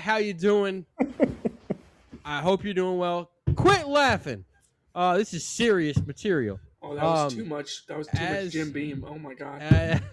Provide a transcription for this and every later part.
how you doing? I hope you're doing well. Quit laughing. This is serious material. Oh, that was too much. That was too much Jim Beam. Oh my god.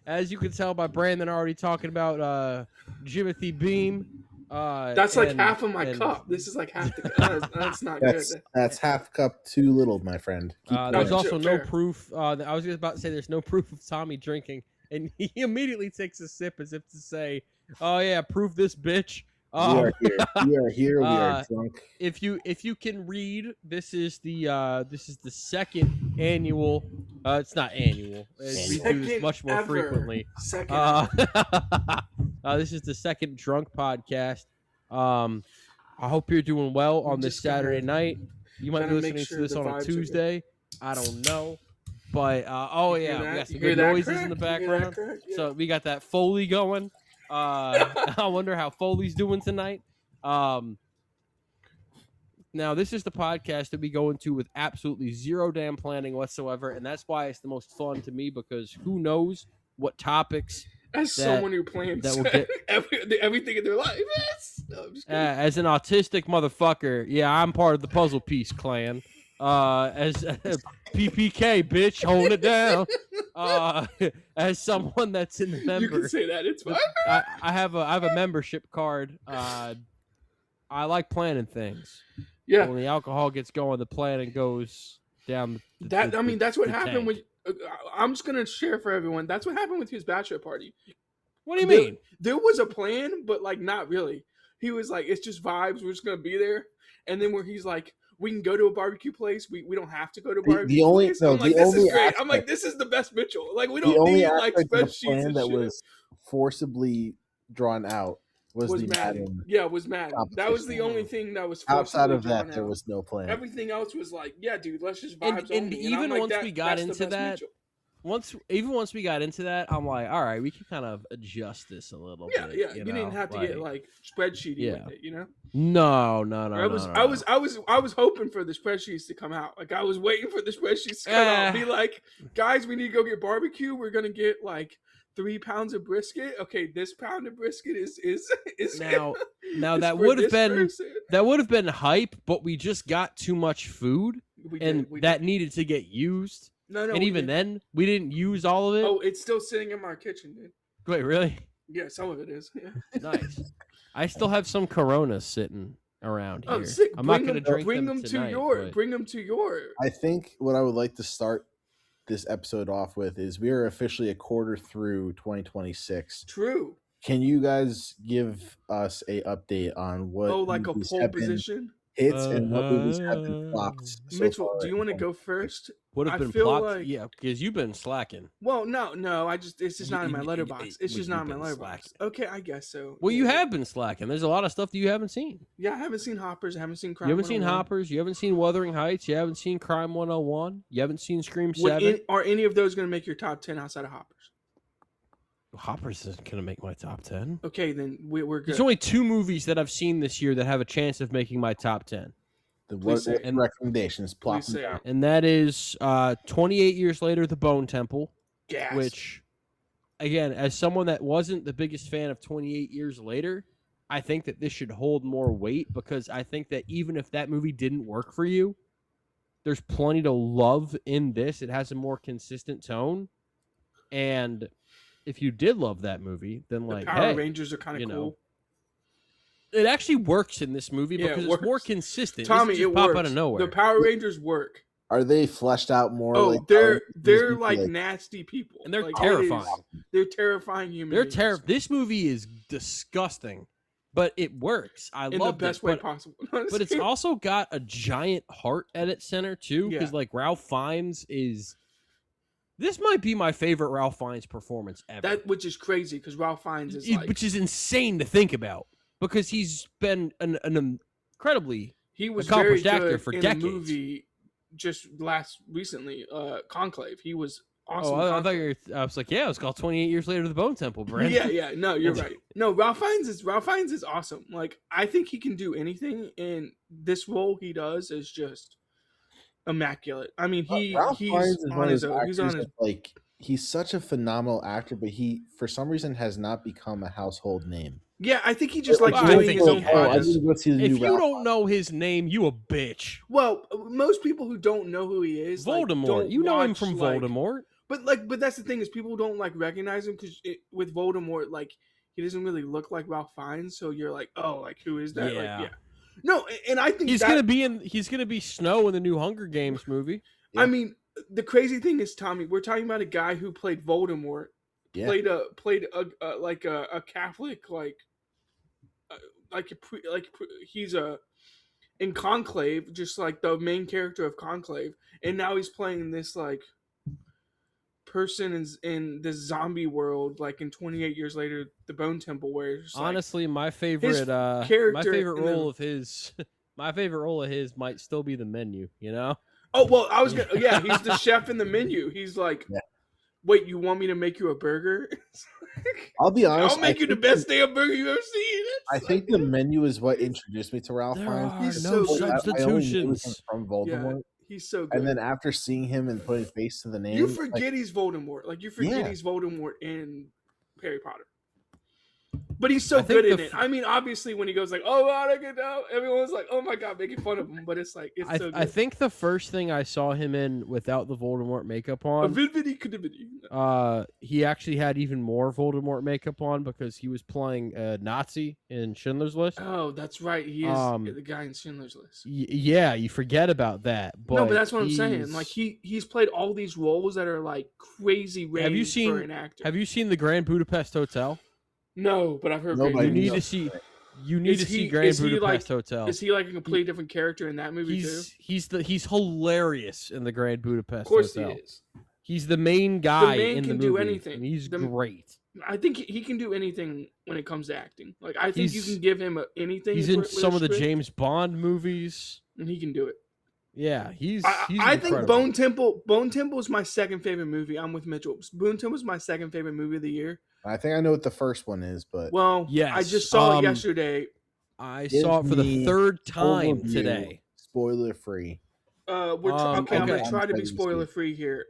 As you can tell by Brandon already talking about Jimothy Beam. That's like half of my cup. This is like half the cup. That's not good. That's half cup too little, my friend. There's also no proof. I was just about to say there's no proof of Tommy drinking, and he immediately takes a sip as if to say, "Oh yeah, prove this, bitch." We are here. We are here. We are drunk. If you can read, this is the second annual. It's not annual. We do this much more frequently. Second. This is the second drunk podcast. I hope you're doing well on this Saturday night. You might be listening to this on a Tuesday. I don't know. But we got some good noises in the background. Yeah. So we got that Foley going. I wonder how Foley's doing tonight. Now, this is the podcast that we go into with absolutely zero damn planning whatsoever, and that's why it's the most fun to me, because who knows what topics. As someone who plans that will get everything in their life. Yes. No, I'm just as an autistic motherfucker, yeah, I'm part of the Puzzle Piece clan. As PPK, bitch, hold it down. As someone that's in the member, you can say that. It's fine. I have a membership card. I like planning things. Yeah. When the alcohol gets going, the planning goes down. That's what happened with. I'm just gonna share for everyone. That's what happened with his bachelor party. What do you mean? There was a plan, but like not really. He was like, "It's just vibes. We're just gonna be there." And then where he's like, "We can go to a barbecue place. We don't have to go to a barbecue place." I'm like, "This is great." I'm like, "This is the best Mitchell." Like, we don't need like spreadsheets and that shit. was forcibly drawn out was Madden. Yeah, it was Madden. That was the only thing that was outside of that. There was no plan. Everything else was like, "Yeah, dude, let's just vibes." And even once we got into that, once we got into that, I'm like, all right, we can kind of adjust this a little bit. Yeah. You didn't have to get like spreadsheety with it, you know? No. I was hoping for the spreadsheets to come out. Like I was waiting for the spreadsheets to come out. Be like, guys, we need to go get barbecue. We're gonna get like 3 pounds of brisket. Okay, this pound of brisket is now that would have been hype, but we just got too much food that needed to get used. No, and even then, we didn't use all of it. Oh, it's still sitting in my kitchen, dude. Wait, really? Yeah, some of it is. Yeah. Nice. I still have some Coronas sitting around here. Oh, sick. I'm not going to drink them tonight, Bring them to your. I think what I would like to start this episode off with is we are officially a quarter through 2026. True. Can you guys give us a update on what? Oh, like a pole position. Hits and what movies have been flopped. Mitchell, do you want to go first? Would have been flopped? Like... Yeah, because you've been slacking. Well, no. It's just not in my letterbox. It's just not in my letterbox. Okay, I guess so. Well, you have been slacking. There's a lot of stuff that you haven't seen. Yeah, I haven't seen Hoppers. I haven't seen Crime. You haven't seen Hoppers. You haven't seen Wuthering Heights. You haven't seen Crime 101. You haven't seen Scream 7. Are any of those going to make your top 10 outside of Hoppers? Hoppers isn't going to make my top 10. Okay, then we're good. There's only 2 movies that I've seen this year that have a chance of making my top 10. And recommendations, plot them down. And that is 28 Years Later, The Bone Temple. Yes. Which, again, as someone that wasn't the biggest fan of 28 Years Later, I think that this should hold more weight, because I think that even if that movie didn't work for you, there's plenty to love in this. It has a more consistent tone. And if you did love that movie, then the Power Rangers are kind of cool. It actually works in this movie because it's more consistent. Tommy, it pop out of nowhere. The Power Rangers work. Are they fleshed out more? Oh, they're like nasty people, and they're terrifying. They're terrifying humans. This movie is disgusting, but it works. I love it in the best way possible. But it's also got a giant heart at its center too, because like Ralph Fiennes is. This might be my favorite Ralph Fiennes performance ever. Which is crazy, because Ralph Fiennes is which is insane to think about. Because he's been an incredibly accomplished actor for decades. In a movie just recently, Conclave. He was awesome. Oh, I thought I was like, yeah, it was called 28 Years Later, The Bone Temple, Brandon. Yeah. No, you're right. No, Ralph Fiennes is awesome. Like, I think he can do anything, and this role he does is just immaculate. I mean, he's on his like. He's such a phenomenal actor, but he, for some reason, has not become a household name. Yeah, I think he just likes doing his own projects. If you don't know his name, you a bitch. Well, most people who don't know who he is, Voldemort. Like, you know him from Voldemort. But that's the thing is people don't like recognize him because with Voldemort, like he doesn't really look like Ralph Fiennes, so you're like, oh, like who is that? Yeah. Like, yeah. No, and I think he's gonna be Snow in the new Hunger Games movie. Yeah. I mean, the crazy thing is, Tommy, we're talking about a guy who played Voldemort, played a Catholic, he's in Conclave, just like the main character of Conclave, and now he's playing this like person in this zombie world, like in 28 years later, the Bone Temple, where honestly, my favorite role of his might still be the Menu. You know? Oh well, he's the chef in the Menu. He's like, wait, you want me to make you a burger? I'll be honest. I'll make you the best damn burger you've ever seen. I think the Menu is what introduced me to Ralph Fiennes. He's no substitutions from Voldemort. Yeah, he's so good. And then after seeing him and putting face to the name, you forget he's Voldemort. Like you forget he's Voldemort in Harry Potter. But he's so good in it. I mean, obviously, when he goes like, "Oh, I get out," everyone's like, "Oh my god," making fun of him. But it's like, it's so good. I think the first thing I saw him in without the Voldemort makeup on, he actually had even more Voldemort makeup on because he was playing a Nazi in Schindler's List. Oh, that's right. He is the guy in Schindler's List. Yeah, you forget about that. But no, but that's what I'm saying. Like he's played all these roles that are like crazy range for an actor. Have you seen the Grand Budapest Hotel? No, but I've heard. You need to see. You need to see Grand Budapest Hotel. Is he like a completely different character in that movie too? He's hilarious in the Grand Budapest Hotel. Of course Hotel. he is. He's the main guy in the movie. Do anything. And he's great. I think he can do anything when it comes to acting. Like I think you can give him anything. He's in some of the James Bond movies, and he can do it. Yeah, he's. I think Bone Temple is my second favorite movie. I'm with Mitchell. Bone Temple is my second favorite movie of the year. I think I know what the first one is, but yes, I just saw it yesterday. I saw it for the third time today. Spoiler free. I'm gonna try to be spoiler free here.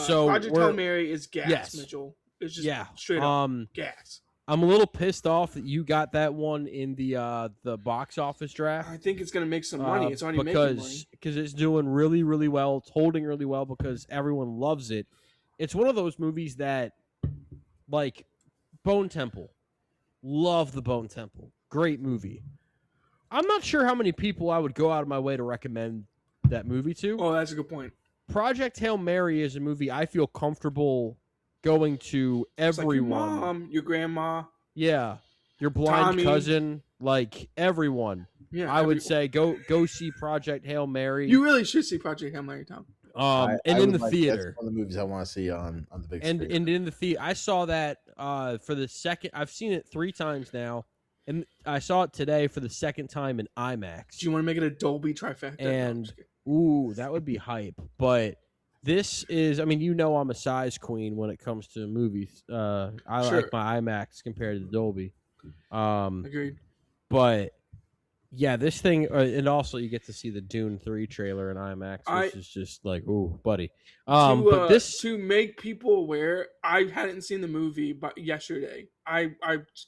So Project Hail Mary is gas, yes. Mitchell. It's just straight up gas. I'm a little pissed off that you got that one in the box office draft. I think it's gonna make some money. It's already making money because it's doing really, really well. It's holding really well because everyone loves it. It's one of those movies that, like, Bone Temple. Love the Bone Temple. Great movie. I'm not sure how many people I would go out of my way to recommend that movie to. Oh, that's a good point. Project Hail Mary is a movie I feel comfortable going to everyone. Like your mom, your grandma. Yeah. Your blind Tommy. cousin, like everyone. Yeah. I would say go see Project Hail Mary. You really should see Project Hail Mary, Tom. And in the theater. That's one of the movies I want to see on the big screen. And in the theater. I saw that for the second. I've seen it 3 times now. And I saw it today for the second time in IMAX. Do you want to make it a Dolby trifecta? And, ooh, that would be hype. But this is, I mean, you know I'm a size queen when it comes to movies. I like my IMAX compared to the Dolby. Agreed. But, yeah, this thing, and also you get to see the Dune 3 trailer in IMAX, which is just like, ooh, buddy. But this to make people aware, I hadn't seen the movie but yesterday. I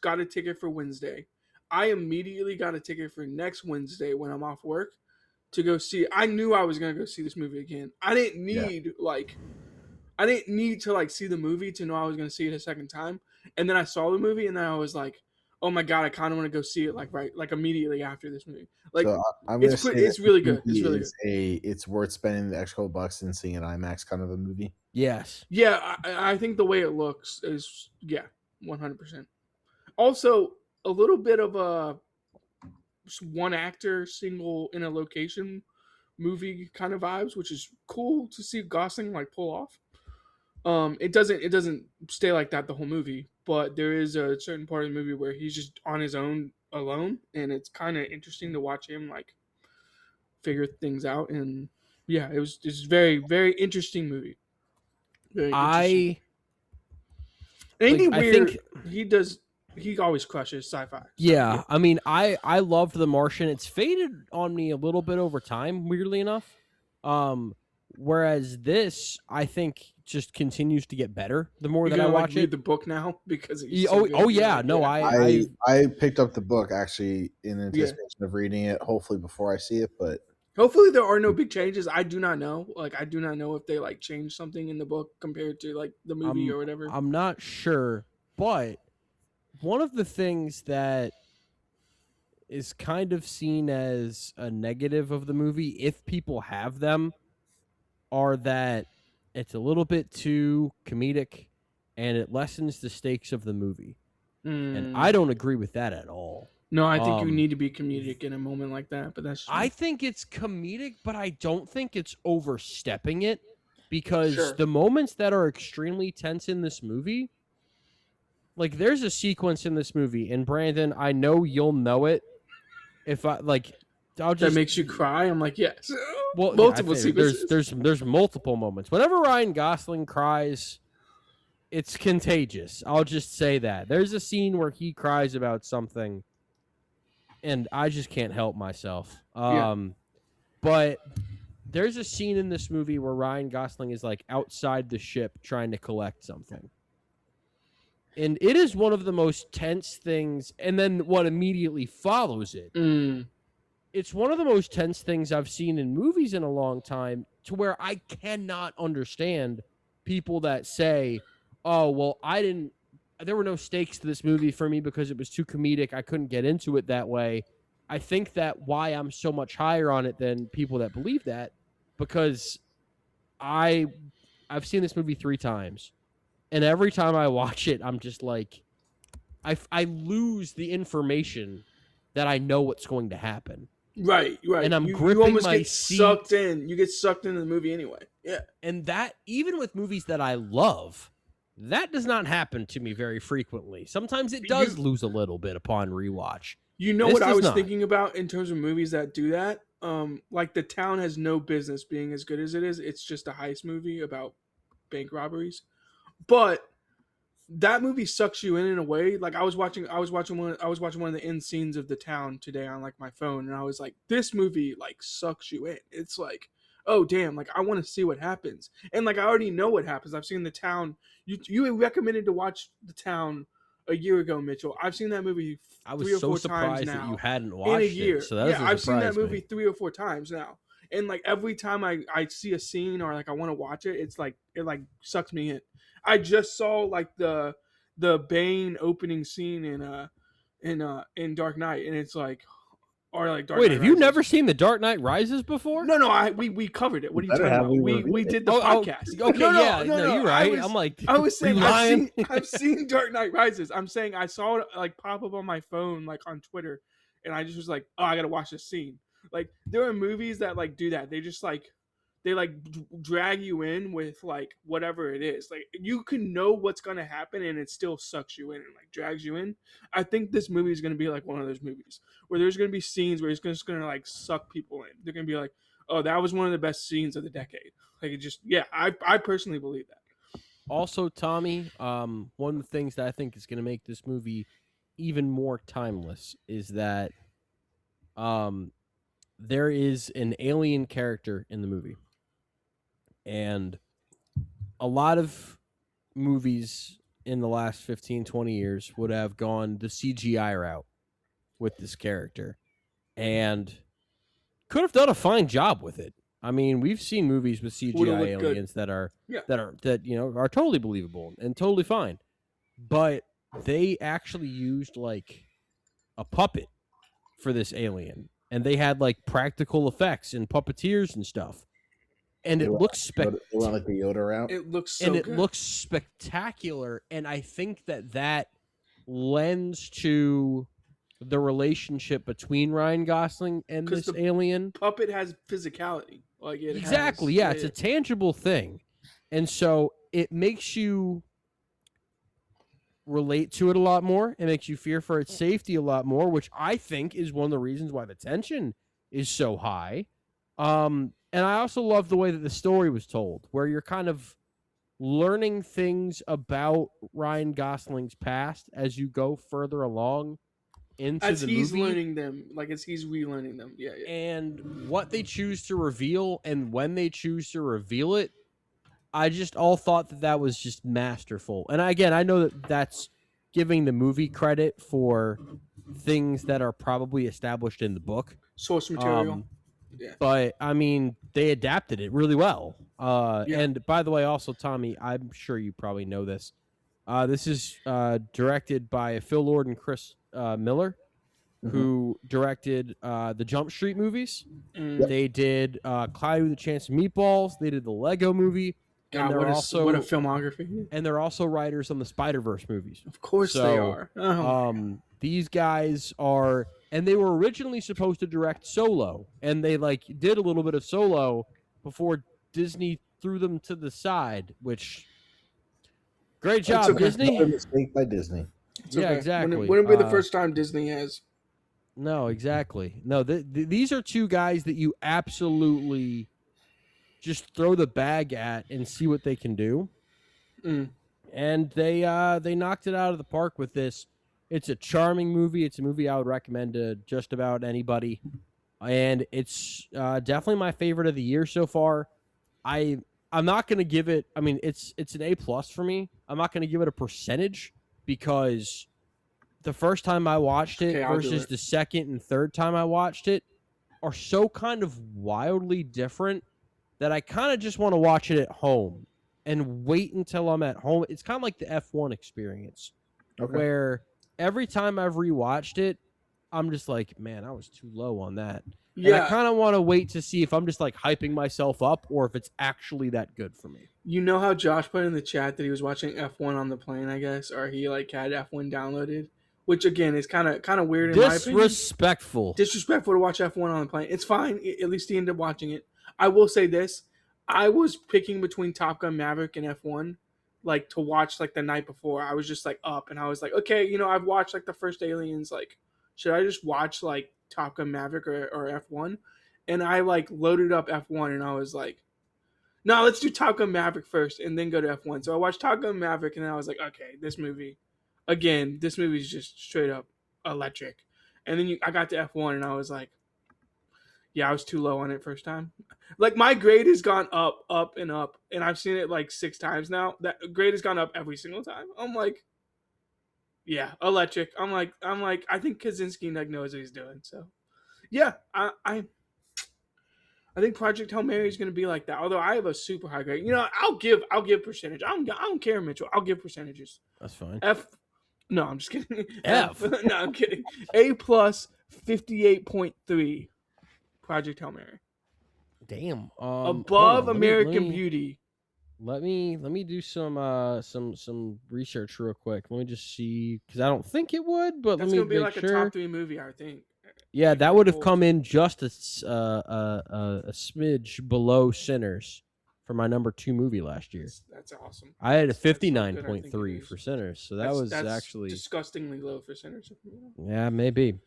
got a ticket for Wednesday. I immediately got a ticket for next Wednesday when I'm off work to go see it. I knew I was gonna go see this movie again. I didn't need to see the movie to know I was gonna see it a second time. And then I saw the movie and then I was like, oh my god, I kind of want to go see it like immediately after this movie. Like so it's really good. It's really good. It's worth spending the extra $2 and seeing an IMAX kind of a movie. Yes. Yeah, I think the way it looks is 100%. Also, a little bit of a one actor single in a location movie kind of vibes, which is cool to see Gosling like pull off. It doesn't stay like that the whole movie, but there is a certain part of the movie where he's just on his own alone, and it's kind of interesting to watch him like figure things out. And yeah, it's very, very interesting movie. Very interesting. Andy Weir, he always crushes sci-fi. Yeah, I mean, I loved The Martian. It's faded on me a little bit over time, weirdly enough. Whereas this, I think just continues to get better the more that I watch read it. The book now because I picked up the book actually in anticipation of reading it. Hopefully before I see it, but hopefully there are no big changes. I do not know. Like I do not know if they like changed something in the book compared to like the movie or whatever. I'm not sure, but one of the things that is kind of seen as a negative of the movie, if people have them, are that it's a little bit too comedic and it lessens the stakes of the movie. And I don't agree with that at all. No, I think you need to be comedic in a moment like that, but that's true. I think it's comedic, but I don't think it's overstepping it, because the moments that are extremely tense in this movie, like there's a sequence in this movie, and Brandon, I know you'll know it. If I like, that makes you cry. I'm like, yes. Well, multiple sequences. There's multiple moments. Whenever Ryan Gosling cries, it's contagious. I'll just say that. There's a scene where he cries about something, and I just can't help myself. But there's a scene in this movie where Ryan Gosling is like outside the ship trying to collect something. And it is one of the most tense things, and then what immediately follows it. It's one of the most tense things I've seen in movies in a long time, to where I cannot understand people that say, oh, well, there were no stakes to this movie for me because it was too comedic. I couldn't get into it that way. I think that why I'm so much higher on it than people that believe that, because I've seen this movie 3 times. And every time I watch it, I'm just like, I lose the information that I know what's going to happen. Right. And I'm gripping you almost my get seat. Sucked in. You get sucked into the movie anyway. Yeah. And that, even with movies that I love, that does not happen to me very frequently. Sometimes it does lose a little bit upon rewatch. You know what I was thinking about in terms of movies that do that? Like The Town has no business being as good as it is. It's just a heist movie about bank robberies. But that movie sucks you in a way. Like I was watching one of the end scenes of The Town today on like my phone, and I was like, this movie like sucks you in. It's like, oh damn, like I want to see what happens. And like I already know what happens. I've seen The Town. You recommended to watch The Town a year ago, Mitchell. I've seen that movie 3 or 4 times now. That you hadn't watched in a year. It, so that I've seen that movie 3 or 4 times now. And like every time I see a scene or like I want to watch it, it's like it like sucks me in. I just saw like the Bane opening scene in Dark Knight, and it's like, or like Dark Wait, Knight have Rises. you never seen The Dark Knight Rises before? No, we covered it. What are you talking about? We did the podcast. Okay, no, you're right. I'm like, I was saying I've seen Dark Knight Rises. I'm saying I saw it like pop up on my phone, like on Twitter, and I just was like, oh, I gotta watch this scene. Like there are movies that like do that. They just like drag you in with like whatever it is. Like you can know what's gonna happen and it still sucks you in and like drags you in. I think this movie is gonna be like one of those movies where there's gonna be scenes where it's just gonna like suck people in. They're gonna be like, oh, that was one of the best scenes of the decade. Like it just, yeah, I personally believe that. Also, Tommy, one of the things that I think is gonna make this movie even more timeless is that there is an alien character in the movie. And a lot of movies in the last 15, 20 years would have gone the CGI route with this character and could have done a fine job with it. I mean, we've seen movies with CGI aliens that are totally believable and totally fine. But they actually used like a puppet for this alien, and they had like practical effects and puppeteers and stuff. And it looks spectacular. Like the Yoda route. It looks so and it good. looks spectacular. And I think that lends to the relationship between Ryan Gosling and this alien. Puppet has physicality. Like it exactly, has, yeah. It's a tangible thing. And so it makes you relate to it a lot more. It makes you fear for its safety a lot more, which I think is one of the reasons why the tension is so high. And I also love the way that the story was told, where you're kind of learning things about Ryan Gosling's past as you go further along into the movie. As he's learning them, like as he's relearning them. Yeah. And what they choose to reveal and when they choose to reveal it I just all thought that was just masterful. And again, I know that that's giving the movie credit for things that are probably established in the book. Source material. Yeah. But, I mean, they adapted it really well. And by the way, also, Tommy, I'm sure you probably know this. This is directed by Phil Lord and Chris Miller, who directed the Jump Street movies. They did Cloudy with a Chance of Meatballs. They did the Lego movie. God, what a filmography. And they're also writers on the Spider-Verse movies. Of course they are. These guys are... And they were originally supposed to direct Solo. And they did a little bit of Solo before Disney threw them to the side, which... Great job, Disney. Another mistake by Disney. Yeah, exactly. Wouldn't be the first time Disney has... No, exactly. No, these are two guys that you absolutely... just throw the bag at and see what they can do. And they knocked it out of the park with this. It's a charming movie. It's a movie I would recommend to just about anybody. And it's definitely my favorite of the year so far. I'm not going to give it... I mean, it's an A+ for me. I'm not going to give it a percentage because the first time I watched it versus the second and third time I watched it are so kind of wildly different that I kind of just want to watch it at home and wait until I'm at home. It's kind of like the F1 experience, where every time I've rewatched it, I'm just like, man, I was too low on that. Yeah. And I kind of want to wait to see if I'm just hyping myself up or if it's actually that good for me. You know how Josh put in the chat that he was watching F1 on the plane, I guess, or he had F1 downloaded, which again is kind of weird in my opinion. Disrespectful to watch F1 on the plane. It's fine. At least he ended up watching it. I will say this. I was picking between Top Gun Maverick and F1, to watch the night before. I was just up and I was like, okay, I've watched the first Aliens. Should I just watch Top Gun Maverick or F1? And I loaded up F1 and I was like, no, let's do Top Gun Maverick first and then go to F1. So I watched Top Gun Maverick and then I was like, okay, this movie is just straight up electric. And then I got to F1 and I was like, yeah, I was too low on it first time. My grade has gone up, and up, and I've seen it 6 times now. That grade has gone up every single time. I'm like, yeah, electric. I'm like, I think Kaczynski knows what he's doing. So, yeah, I think Project Hail Mary is going to be like that. Although I have a super high grade. I'll give percentage. I don't care, Mitchell. I'll give percentages. That's fine. F. No, I'm just kidding. F. No, I'm kidding. A+, 58.3. Project Hail Mary. Damn. Above American Beauty. Let me do some research real quick. Let me just see, because I don't think it would, but that's let me make sure. That's gonna be a top 3 movie, I think. Yeah, that would have come in just a smidge below Sinners for my number 2 movie last year. That's awesome. I had a 59.3 for Sinners, so that's actually disgustingly low for Sinners. Yeah, maybe.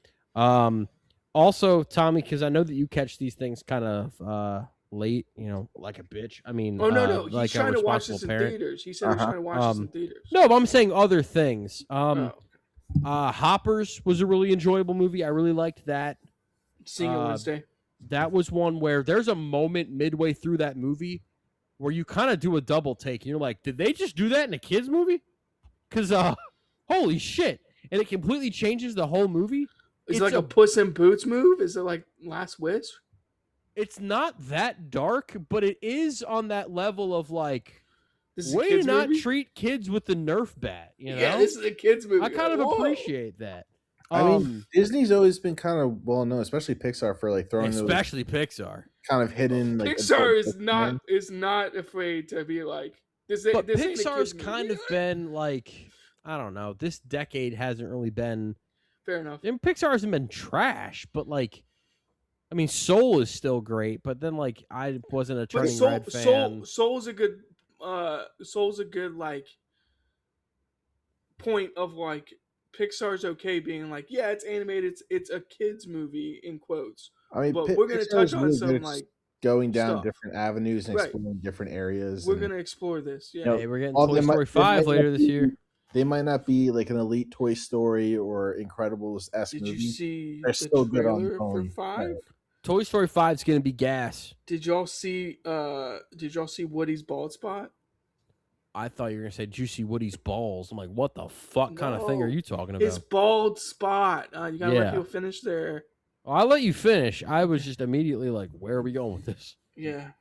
Also, Tommy, because I know that you catch these things kind of late, like a bitch. I mean, oh no, he's trying to watch this in theaters. He said he's trying to watch this in theaters. No, but I'm saying other things. Hoppers was a really enjoyable movie. I really liked that. Seeing it Wednesday. That was one where there's a moment midway through that movie where you kind of do a double take, and you're like, did they just do that in a kids movie? Because holy shit, and it completely changes the whole movie. It's like a Puss in Boots move? Is it like Last Wish? It's not that dark, but it is on that level of way to not treat kids with the Nerf bat. Yeah, this is a kids movie. I kind of appreciate that. I mean, Disney's always been kind of well-known, especially Pixar, for throwing Pixar kind of hidden. Pixar is not afraid to be this. But Pixar's kind of been I don't know. This decade hasn't really been. Fair enough. And Pixar hasn't been trash, but I mean, Soul is still great, but then I wasn't a Turning Red fan. Soul's a good point of Pixar's okay being yeah, it's animated, it's a kids movie in quotes. I mean, but we're gonna touch on some going down stuff. Different avenues and exploring different areas. We're gonna explore this. Yeah, we're getting Toy Story 5 later this year. They might not be an elite Toy Story or Incredibles-esque movie. Did you see They're still good on for 5? Toy Story 5 is gonna be gas. Did y'all see Woody's bald spot? I thought you were gonna say Juicy Woody's balls. I'm like, what the fuck kind of thing are you talking about? His bald spot. You gotta let people finish there. Well, I'll let you finish. I was just immediately like, where are we going with this? Yeah.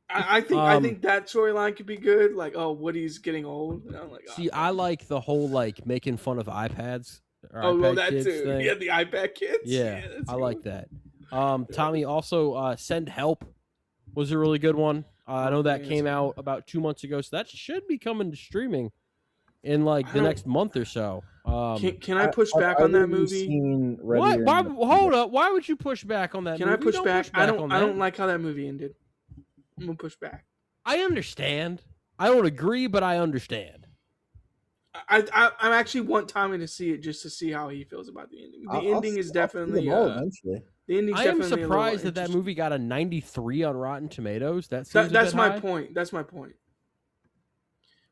I think that storyline could be good. Like, oh, Woody's getting old. And I'm like, see, I like the whole like making fun of iPads. Well, that too. Thing. Yeah, the iPad kids. Yeah, I like that. Tommy, also Send Help was a really good one. I know that came out about 2 months ago, so that should be coming to streaming in like the next month or so. Can I push back on that movie? What? Hold up. Why would you push back on that movie? Can I push back? I don't like how that movie ended. I'm gonna push back. I understand. I don't agree, but I understand. I actually want Tommy to see it just to see how he feels about the ending. The ending is definitely. Eventually. I am surprised that movie got a 93 on Rotten Tomatoes. That's my point. That's my point.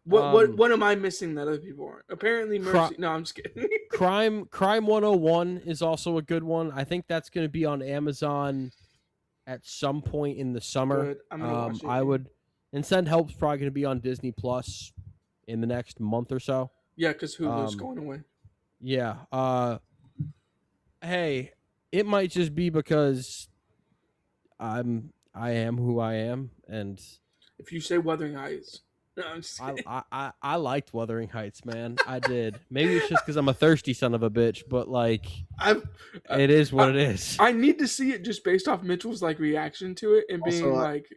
What am I missing that other people aren't? Apparently, Mercy. No, I'm just kidding. Crime 101 is also a good one. I think that's going to be on Amazon at some point in the summer. Good. I'm gonna watch it. I would. And Send Help's probably going to be on Disney Plus in the next month or so. Yeah, because Hulu's going away. Yeah. Hey, it might just be because I am who I am, and if you say Wuthering Heights, no, I'm just kidding. I liked Wuthering Heights, man. I did. Maybe it's just because I'm a thirsty son of a bitch, but like, it is what it is. I need to see it just based off Mitchell's like reaction to it and being like,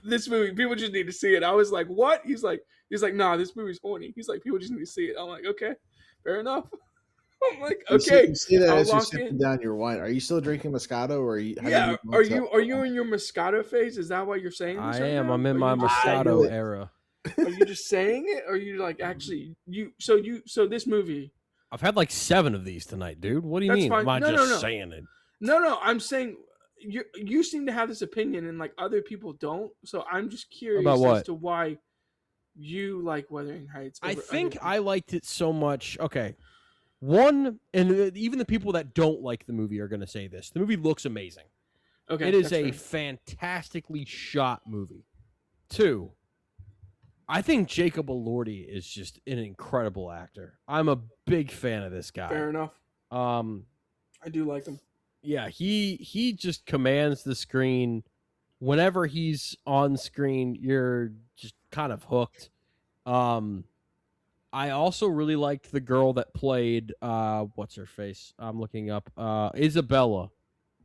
this movie, people just need to see it. I was like, what? He's like, nah, this movie's horny. He's like, people just need to see it. I'm like, okay, fair enough. I'm like, okay. You see that as you're sipping down your wine. Are you still drinking Moscato, or are you? Yeah. Are you in your Moscato phase? Is that why you're saying this? I am. I'm in my Moscato era. Are you just saying it, or are you like actually So this movie. I've had like 7 of these tonight, dude. What do you mean? Fine. Am I just saying it? No. I'm saying you seem to have this opinion, and like other people don't. So I'm just curious about what? As to why you like Wuthering Heights. I think I liked it so much. Okay. One, and even the people that don't like the movie are going to say this. The movie looks amazing. Okay, it is a fantastically shot movie. 2, I think Jacob Elordi is just an incredible actor. I'm a big fan of this guy. Fair enough. I do like him. Yeah, he just commands the screen. Whenever he's on screen, you're just kind of hooked. I also really liked the girl that played, what's her face? I'm looking up. Isabella,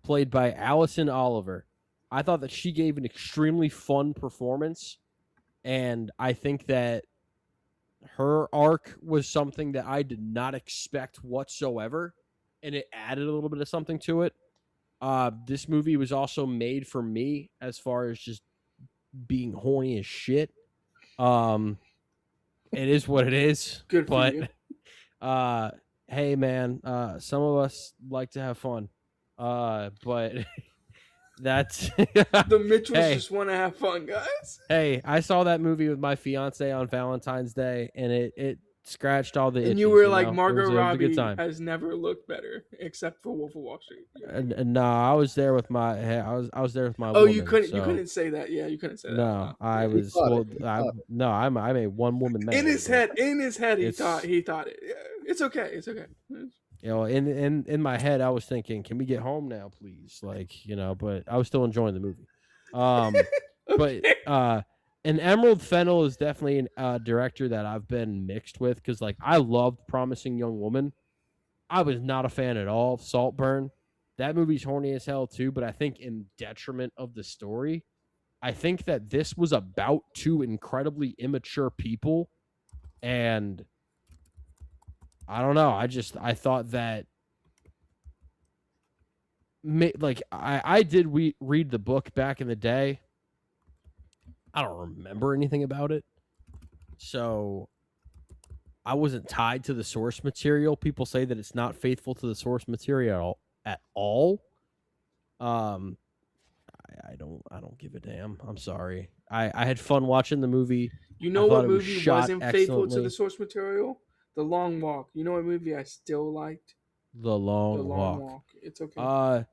played by Allison Oliver. I thought that she gave an extremely fun performance, and I think that her arc was something that I did not expect whatsoever, and it added a little bit of something to it. This movie was also made for me as far as just being horny as shit. It is what it is. Good for you. Hey man, some of us like to have fun. But that's the Mitchells just want to have fun, guys. Hey, I saw that movie with my fiance on Valentine's Day, and it scratched all the itches. And you were like, Margot Robbie has never looked better, except for Wolf of Wall Street. Yeah. No, I was there with my. I was there with my. Oh, woman, you couldn't. So. You couldn't say that. Yeah, you couldn't say that. No, I was. I'm a one woman man. In his head, he thought it. Yeah, it's okay. It's okay. You know, in my head, I was thinking, can we get home now, please? Like, you know, but I was still enjoying the movie. Okay. But and Emerald Fennell is definitely a director that I've been mixed with because, like, I loved Promising Young Woman. I was not a fan at all of Saltburn. That movie's horny as hell, too, but I think in detriment of the story. I think that this was about 2 incredibly immature people, and I don't know. I thought that, like, I did read the book back in the day. I don't remember anything about it. So I wasn't tied to the source material. People say that it's not faithful to the source material at all. I don't give a damn. I'm sorry. I had fun watching the movie. You know what movie wasn't faithful to the source material? The Long Walk. You know what movie I still liked? The Long Walk. It's okay.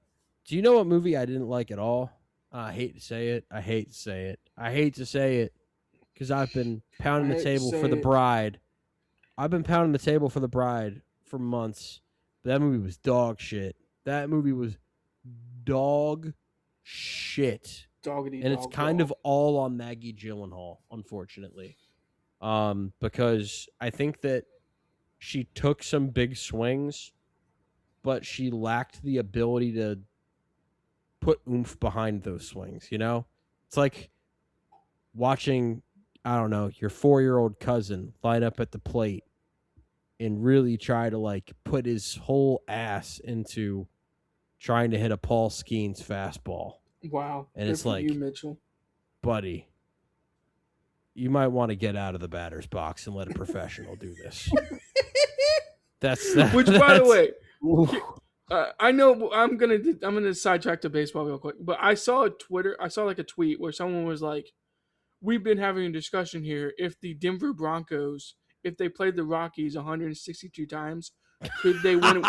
Do you know what movie I didn't like at all? I hate to say it. I hate to say it because I've been pounding the table for the bride. I've been pounding the table for the bride for months. But that movie was dog shit. That movie was dog shit. And it's kind of all on Maggie Gyllenhaal, unfortunately. Because I think that she took some big swings, but she lacked the ability to put oomph behind those swings, you know? It's like watching, I don't know, your 4-year-old cousin line up at the plate and really try to like put his whole ass into trying to hit a Paul Skeens fastball. Wow. And it's like, you, Mitchell. Buddy, you might want to get out of the batter's box and let a professional do this. Which, by the way, I know I'm gonna sidetrack to baseball real quick, but I saw a tweet where someone was like, "We've been having a discussion here. If the Denver Broncos, if they played the Rockies 162 times, could they win?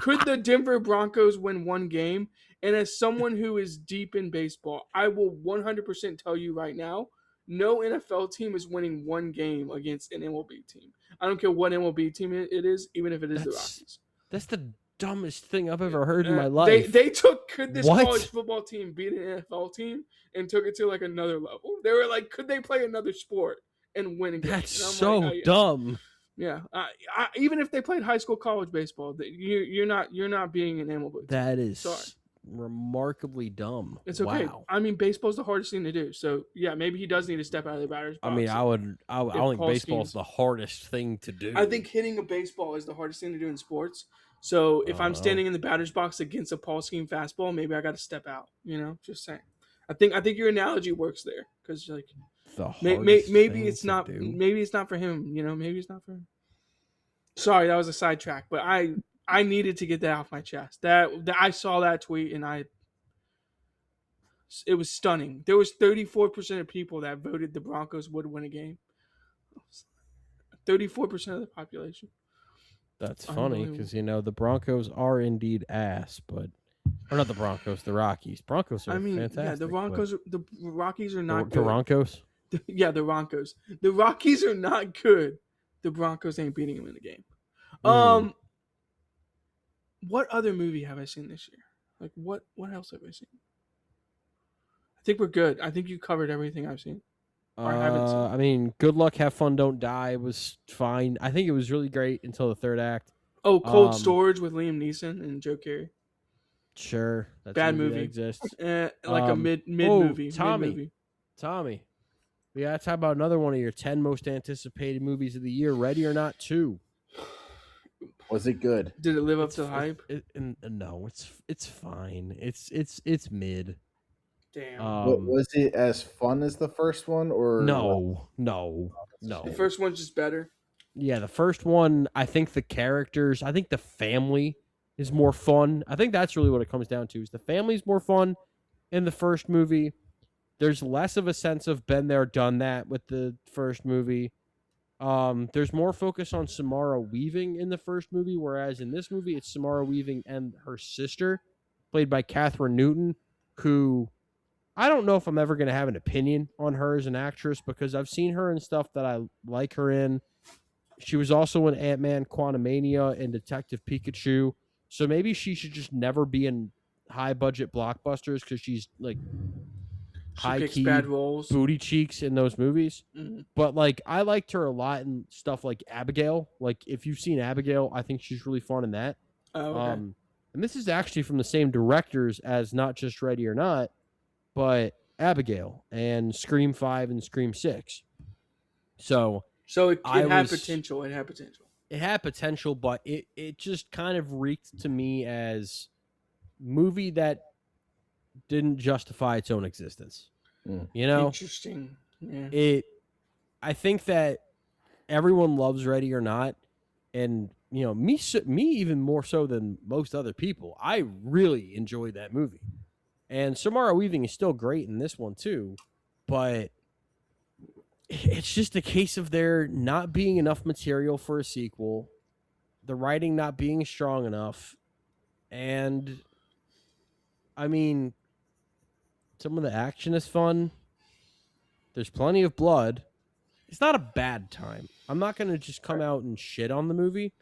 could the Denver Broncos win one game?" And as someone who is deep in baseball, I will 100% tell you right now, no NFL team is winning one game against an MLB team. I don't care what MLB team it is, even if it is the Rockies. That's the dumbest thing I've ever heard in my life. They could this college football team beat an NFL team and took it to like another level? They were like, could they play another sport and win a game? That's so dumb. Yeah, even if they played high school, college baseball, you're not being an MLB team. That is remarkably dumb. It's okay. Wow. I mean, baseball's the hardest thing to do. So yeah, maybe he does need to step out of the batter's box. I mean, I don't think baseball's the hardest thing to do. I think hitting a baseball is the hardest thing to do in sports. So if I'm standing in the batter's box against a Paul Scheme fastball, maybe I got to step out. You know, just saying. I think your analogy works there because like maybe it's not for him. You know, maybe it's not for him. Sorry, that was a sidetrack, but I needed to get that off my chest. That I saw that tweet and it was stunning. There was 34% of people that voted the Broncos would win a game. 34% of the population. That's funny because the Broncos are indeed ass, but or not the Broncos, the Rockies. Broncos are fantastic. Yeah, the Rockies are not good. The Broncos? Yeah, the Broncos. The Rockies are not good. The Broncos ain't beating them in the game. What other movie have I seen this year? Like what else have I seen? I think we're good. I think you covered everything I've seen. Or I haven't seen. I mean, Good Luck, Have Fun, Don't Die was fine. I think it was really great until the third act. Oh, Cold Storage with Liam Neeson and Joe Carey. Sure. That's bad movie. That exists. Like a mid movie. Tommy. We got to talk about another one of your 10 most anticipated movies of the year, Ready or Not 2. Was it good? Did it live up to the hype? No, it's fine. It's mid. Damn. Was it as fun as the first one, or no? The first one's just better. Yeah, the first one. I think the characters. I think the family is more fun. I think that's really what it comes down to. Is the family's more fun in the first movie. There's less of a sense of been there, done that with the first movie. There's more focus on Samara Weaving in the first movie, whereas in this movie, it's Samara Weaving and her sister, played by Katherine Newton, who I don't know if I'm ever going to have an opinion on her as an actress because I've seen her in stuff that I like her in. She was also in Ant-Man Quantumania and Detective Pikachu, so maybe she should just never be in high-budget blockbusters because she's like high-key bad roles, booty cheeks in those movies. Mm-hmm. But like I liked her a lot in stuff like Abigail. Like if you've seen Abigail, I think she's really fun in that. Oh, okay. And this is actually from the same directors as not just Ready or Not, but Abigail and Scream 5 and Scream 6. So it had potential. It had potential. It had potential, but it just kind of reeked to me as movie that didn't justify its own existence. You know? Interesting. Yeah. I think that everyone loves Ready or Not, and me even more so than most other people. I really enjoyed that movie. And Samara Weaving is still great in this one too, but it's just a case of there not being enough material for a sequel, the writing not being strong enough, and I mean, some of the action is fun. There's plenty of blood. It's not a bad time. I'm not going to just come out and shit on the movie.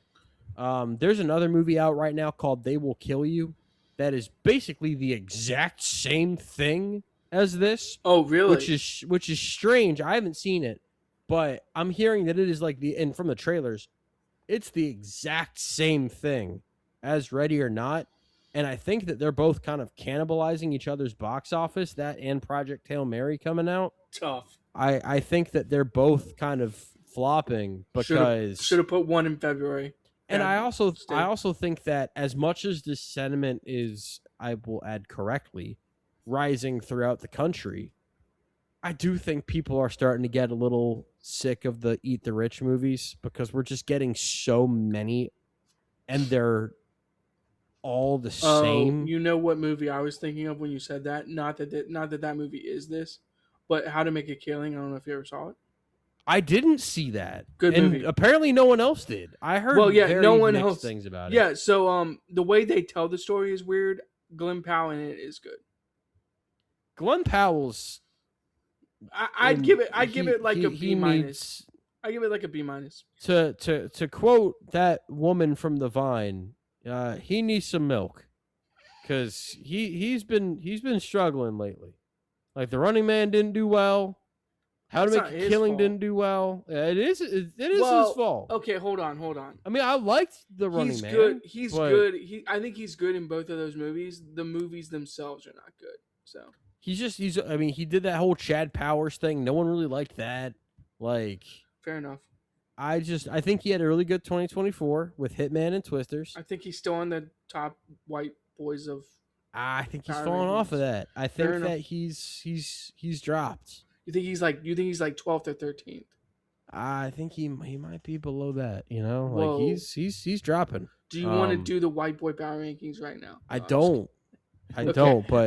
There's another movie out right now called They Will Kill You that is basically the exact same thing as this. Oh, really? Which is strange. I haven't seen it, but I'm hearing that it is like and from the trailers, it's the exact same thing as Ready or Not. And I think that they're both kind of cannibalizing each other's box office, that and Project Hail Mary coming out. Tough. I think that they're both kind of flopping because should have put one in February. And I also think that as much as this sentiment is, I will add correctly, rising throughout the country, I do think people are starting to get a little sick of the Eat the Rich movies because we're just getting so many and they're all the same. You know what movie I was thinking of when you said that? Not that movie is this, but How to Make a Killing. I don't know if you ever saw it. I didn't see that. Good movie. Apparently no one else did. I heard no one mixed else things about it. Yeah, so the way they tell the story is weird. Glenn Powell in it is good. Glenn Powell's I'd give it like a B minus. I give it like a B minus. To quote that woman from The Vine, he needs some milk because he's been struggling lately. Like The Running Man didn't do well. How to Make a Killing didn't do well. It is his fault. Okay, hold on. I mean, I liked The Running Man. He's good. I think he's good in both of those movies. The movies themselves are not good. So he did that whole Chad Powers thing. No one really liked that. Like, fair enough. I think he had a really good 2024 with Hitman and Twisters. I think he's still on the top white boys of. I think he's fallen off of that. I think that he's dropped. You think he's like 12th or 13th? I think he might be below that. You know, like he's dropping. Do you want to do the white boy power rankings right now? I don't. But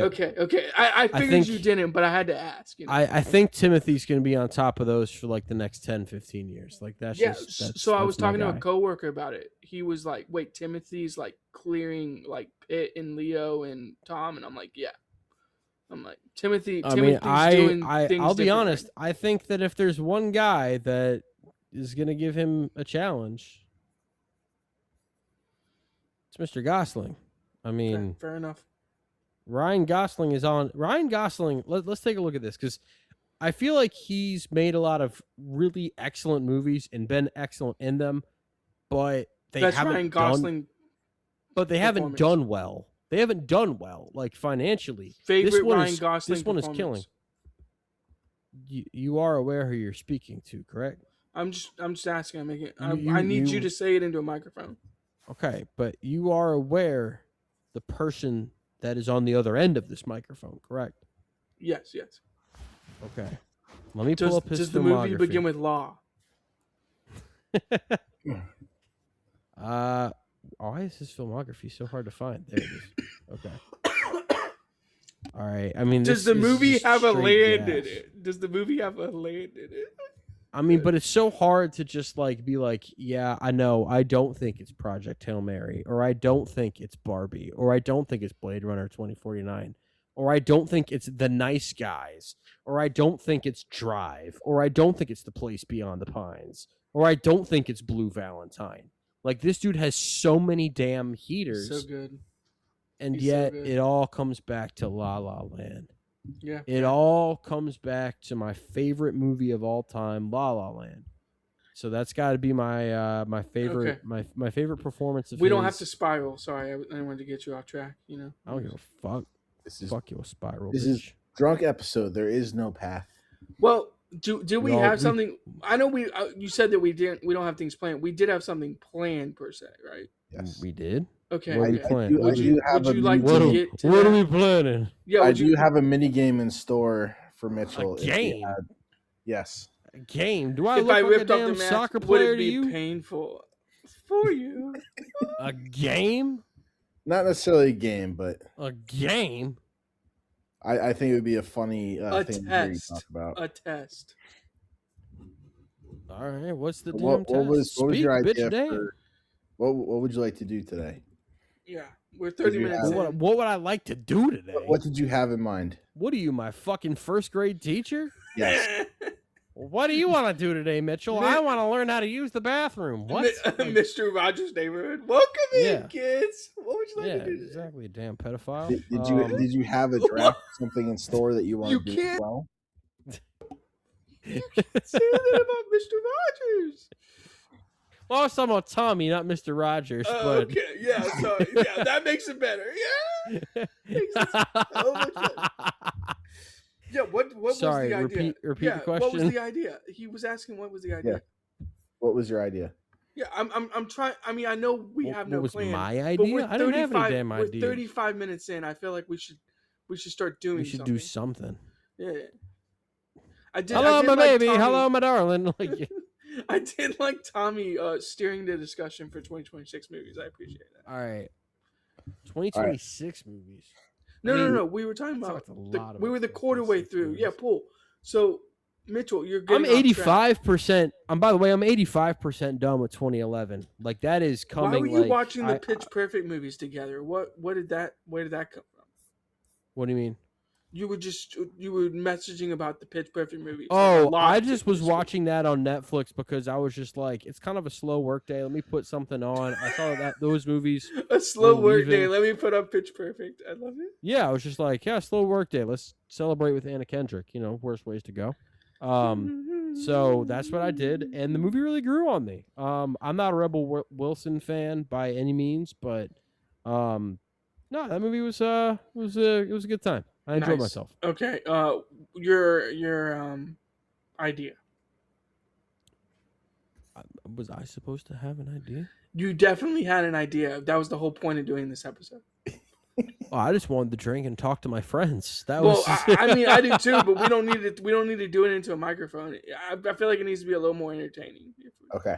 okay. I figured you didn't, but I had to ask. You know? I think Timothy's going to be on top of those for like the next 10, 15 years. Like that's so I was talking to a coworker about it. He was like, "Wait, Timothy's like clearing like Pitt and Leo and Tom," and I'm like, "Yeah." I'm like, Timothy's doing things I'll be honest. I think that if there's one guy that is going to give him a challenge, it's Mr. Gosling. I mean, fair enough. Ryan Gosling is on. Ryan Gosling, let's take a look at this because I feel like he's made a lot of really excellent movies and been excellent in them, but they haven't done well. They haven't done well, like financially. Favorite Ryan Gosling. This one is killing. You are aware who you're speaking to, correct? I'm just asking. I need you to say it into a microphone. Okay, but you are aware the person that is on the other end of this microphone, correct? Yes. Okay. Let me pull up his filmography. Does the movie begin with Law? Why is his filmography so hard to find? There it is. Okay. All right. I mean, does the movie have a land in it? Does the movie have a land in it? I mean, but it's so hard to just like be like, yeah, I know. I don't think it's Project Hail Mary, or I don't think it's Barbie, or I don't think it's Blade Runner 2049, or I don't think it's The Nice Guys, or I don't think it's Drive, or I don't think it's The Place Beyond the Pines, or I don't think it's Blue Valentine. Like, this dude has so many damn heaters. So good. And yet it all comes back to La La Land. Yeah. It all comes back to my favorite movie of all time, La La Land. So that's got to be my my favorite my favorite performance of We don't have to spiral. Sorry, I wanted to get you off track, you know. I don't give a fuck. Fuck your spiral. This is drunk episode. There is no path. Well, do we have something? I know you said that we don't have things planned. We did have something planned per se, right? Yes, we did. Okay. What are we planning? What are we planning? Yeah, I do have a mini game in store for Mitchell. A game? Yes. A game? Do I look like a damn soccer player to you? Would it be painful for you? A game? Not necessarily a game, but a game. I think it would be a funny thing to talk about. A test. All right. What's the damn test? What was your idea for? What would you like to do today? Yeah. We're 30 minutes in. What would I like to do today? What did you have in mind? What are you, my fucking first grade teacher? Yes. What do you want to do today, Mitchell? I want to learn how to use the bathroom. What? Mr. Rogers' Neighborhood. Welcome in, kids. What would you like to do? Exactly, damn pedophile. Did you have a draft or something in store that you want to do as well? You can't say that about Mr. Rogers. Well, I was talking about Tommy, not Mr. Rogers. But... Okay, yeah, sorry. Yeah, that makes it better. Yeah. Makes it so much better. Yeah, what was the idea? Repeat the question. What was the idea? He was asking what was the idea. Yeah. What was your idea? Yeah, I'm trying. I mean, I know we have no plan. What was my idea? I don't have any damn idea. We're 35 minutes in. I feel like we should start doing. We should do something. Yeah. Hello, my baby. Hello, my darling. I did like Tommy steering the discussion for 2026 movies. I appreciate that. All right. 2026 movies. No. We were talking about we were the quarter way through. Movies. Yeah, Paul. So, Mitchell, you're getting. I'm 85%. By the way, I'm 85% done with 2011. Like that is coming. Why were you watching the Pitch Perfect movies together? Where did that come from? What do you mean? You were messaging about the Pitch Perfect movies. Oh, I just was watching that on Netflix because I was just like, it's kind of a slow work day. Let me put something on. I saw those movies. A slow work day. Let me put up Pitch Perfect. I love it. Yeah, I was just like, slow work day. Let's celebrate with Anna Kendrick. Worst ways to go. So that's what I did, and the movie really grew on me. I'm not a Rebel Wilson fan by any means, but no, that movie was it was a good time. I enjoyed myself. Okay. Your idea. Was I supposed to have an idea? You definitely had an idea. That was the whole point of doing this episode. I just wanted to drink and talk to my friends. I mean, I do too, but we don't need to do it into a microphone. I feel like it needs to be a little more entertaining. Okay.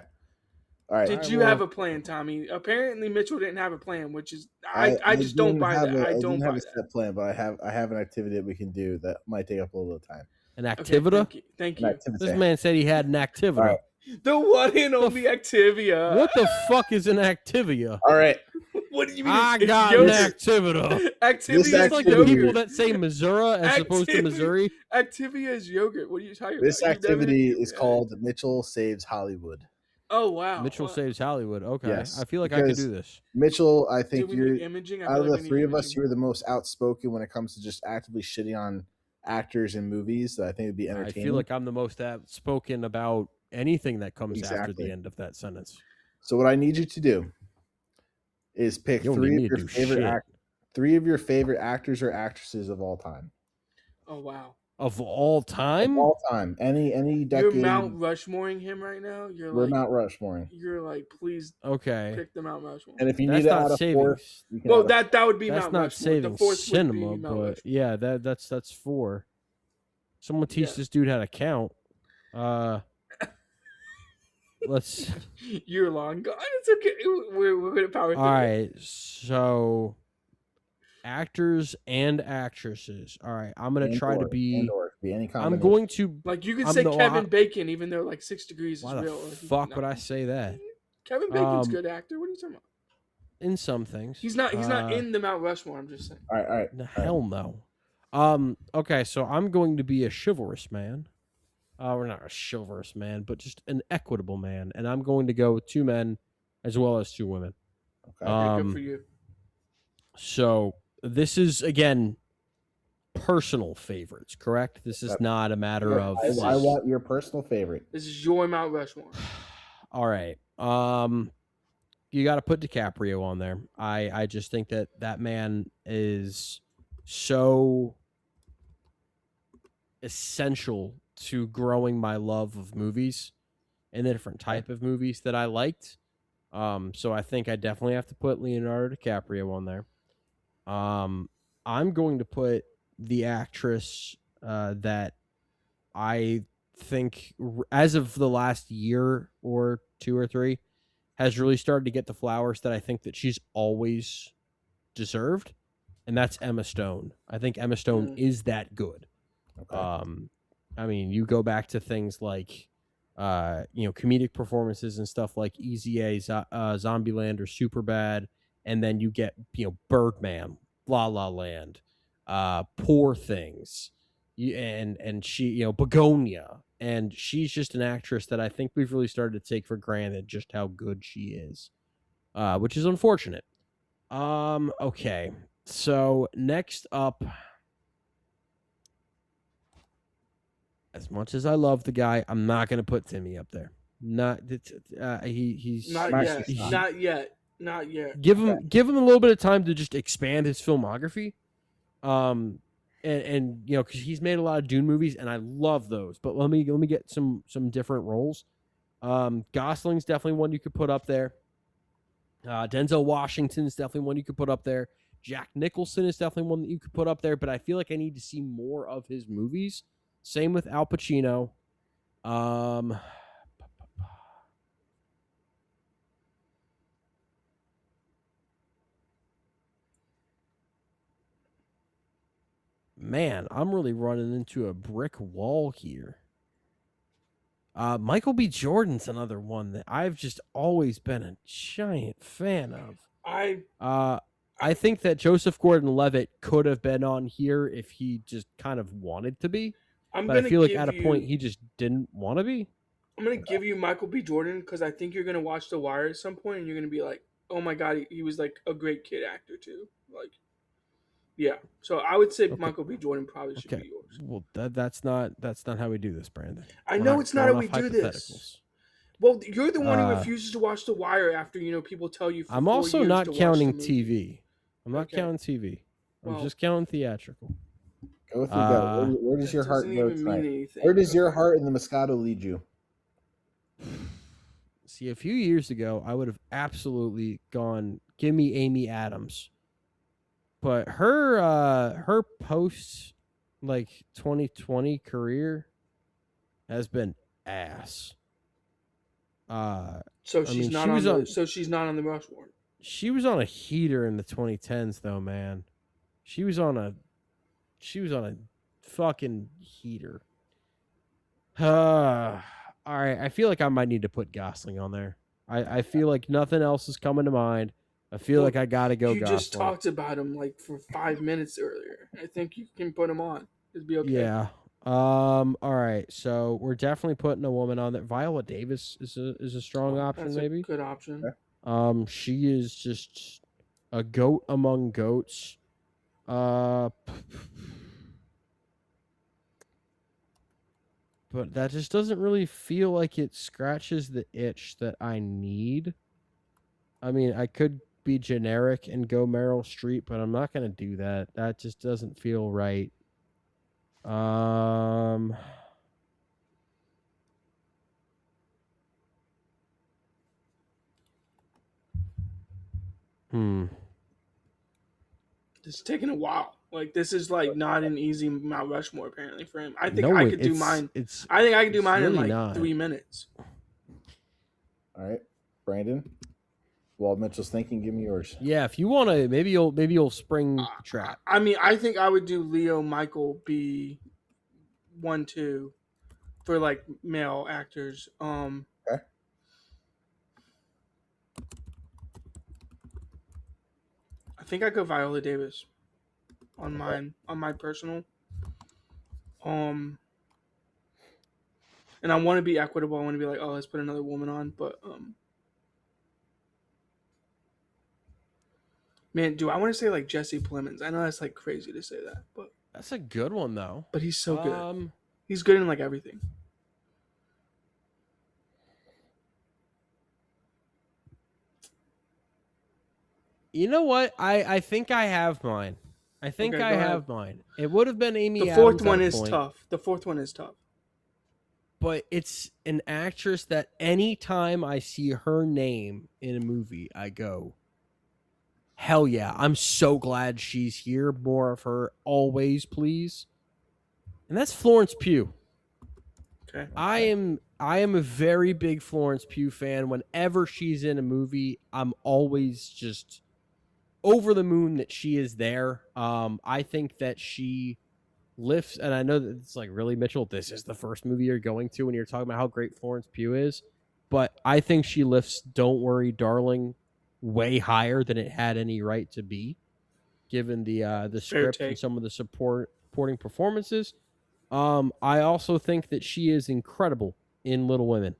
All right. Did you have a plan, Tommy? Apparently, Mitchell didn't have a plan, which is I just don't buy that. I don't have a set plan, but I have an activity that we can do that might take up a little time. An activity? Okay, thank you. This man said he had an activity. Right. The one and only Activia. What the fuck is an Activia? All right. What do you mean? I got an Activia. Activia is like the people that say Missouri as opposed to Missouri. Activia is yogurt. What are you talking about? This activity is called Mitchell Saves Hollywood. Oh, wow. Mitchell Saves Hollywood. Okay. Yes, I feel like I could do this. Mitchell, I think you're out of the three of us, you're the most outspoken when it comes to just actively shitting on actors in movies. So I think it'd be entertaining. I feel like I'm the most outspoken about anything that comes after the end of that sentence. So what I need you to do is pick three of your favorite actors or actresses of all time. Oh, wow. Of all time? Of all time. Any decade. You're Mount Rushmoreing him right now? We're Mount Rushmoreing. You're like, please pick the Mount Rushmore. And if you need to add a fourth, well, that would be Mount Rushmore. That's not saving cinema, but yeah, that's four. Someone teach this dude how to count. Let's. You're long gone. It's okay. We're gonna power through. All right, so actors and actresses. All right, I'm gonna try to be any combination. I'm going to like you can say Kevin Bacon, even though like 6 Degrees is real. Why the fuck would I say that? Kevin Bacon's a good actor. What are you talking about? In some things, he's not in the Mount Rushmore. I'm just saying. All right. Hell no. Okay, so I'm going to be a chivalrous man. We're not a chivalrous man, but just an equitable man, and I'm going to go with 2 men as well as 2 women. Okay, good for you. So this is again personal favorites, correct? This is not a matter of. I want your personal favorite. This is your Mount Rushmore. All right. You got to put DiCaprio on there. I just think that man is so essential to growing my love of movies and the different type of movies that I liked. So I think I definitely have to put Leonardo DiCaprio on there. I'm going to put the actress that I think as of the last year or 2 or 3 has really started to get the flowers that I think that she's always deserved. And that's Emma Stone. I think Emma Stone is that good. Okay. I mean, you go back to things like, comedic performances and stuff like Easy A, Zombieland, or Superbad, and then you get Birdman, La La Land, Poor Things, and she Begonia, and she's just an actress that I think we've really started to take for granted just how good she is, which is unfortunate. Okay, so next up, as much as I love the guy, I'm not gonna put Timmy up there. He's not yet. Give him a little bit of time to just expand his filmography, and because he's made a lot of Dune movies, and I love those. But let me get some different roles. Gosling's definitely one you could put up there. Denzel Washington's definitely one you could put up there. Jack Nicholson is definitely one that you could put up there. But I feel like I need to see more of his movies. Same with Al Pacino. Man, I'm really running into a brick wall here. Michael B. Jordan's another one that I've just always been a giant fan of. I think that Joseph Gordon-Levitt could have been on here if he just kind of wanted to be. But I feel like at a point he just didn't want to be. I'm going to give you Michael B. Jordan because I think you're going to watch The Wire at some point and you're going to be like, oh my God, he was like a great kid actor too. Like, yeah. So I would say Michael B. Jordan probably should be yours. Well, that's not how we do this, Brandon. I know it's not how we do this. Well, you're the one who refuses to watch The Wire after people tell you. I'm also not counting TV. I'm not counting TV. I'm just counting theatrical. Go with your gut. Where does your heart go tonight? Where does your heart in the Moscato lead you? See, a few years ago, I would have absolutely gone, give me Amy Adams. But her post 2020 career has been ass. So she's not on the Rushmore. She was on a heater in the 2010s though, man. She was on a fucking heater. All right, I feel like I might need to put Gosling on there. I feel like nothing else is coming to mind. I feel like I gotta go. You just talked about him for 5 minutes earlier. I think you can put him on. It'd be okay. Yeah. All right. So we're definitely putting a woman on there. Viola Davis is a strong option. That's maybe a good option. She is just a goat among goats. But that just doesn't really feel like it scratches the itch that I need. I mean, I could be generic and go Meryl Streep, but I'm not going to do that. That just doesn't feel right. This is taking a while. This is not an easy Mount Rushmore apparently for him. I think I could do mine. I think I could do mine really in 3 minutes. All right, Brandon. While Mitchell's thinking, give me yours. Yeah, if you want to, maybe you'll spring the trap. I mean, I think I would do Leo Michael B 1-2 for male actors. Okay. I think I go Viola Davis on mine, on my personal. And I want to be equitable. I want to be let's put another woman on, but man, do I want to say Jesse Plemons? I know that's crazy to say that, but that's a good one though. But he's so good. He's good in everything. You know what? I think I have mine. I think I have mine. It would have been Amy Adams. The fourth one is tough. The fourth one is tough. But it's an actress that anytime I see her name in a movie, I go, hell yeah, I'm so glad she's here. More of her always, please. And that's Florence Pugh. Okay. I am a very big Florence Pugh fan. Whenever she's in a movie, I'm always just over the moon that she is there. I think that she lifts, and I know that it's really, Mitchell, this is the first movie you're going to when you're talking about how great Florence Pugh is, but I think she lifts Don't Worry, Darling way higher than it had any right to be, given the script and some of the supporting performances. I also think that she is incredible in Little Women.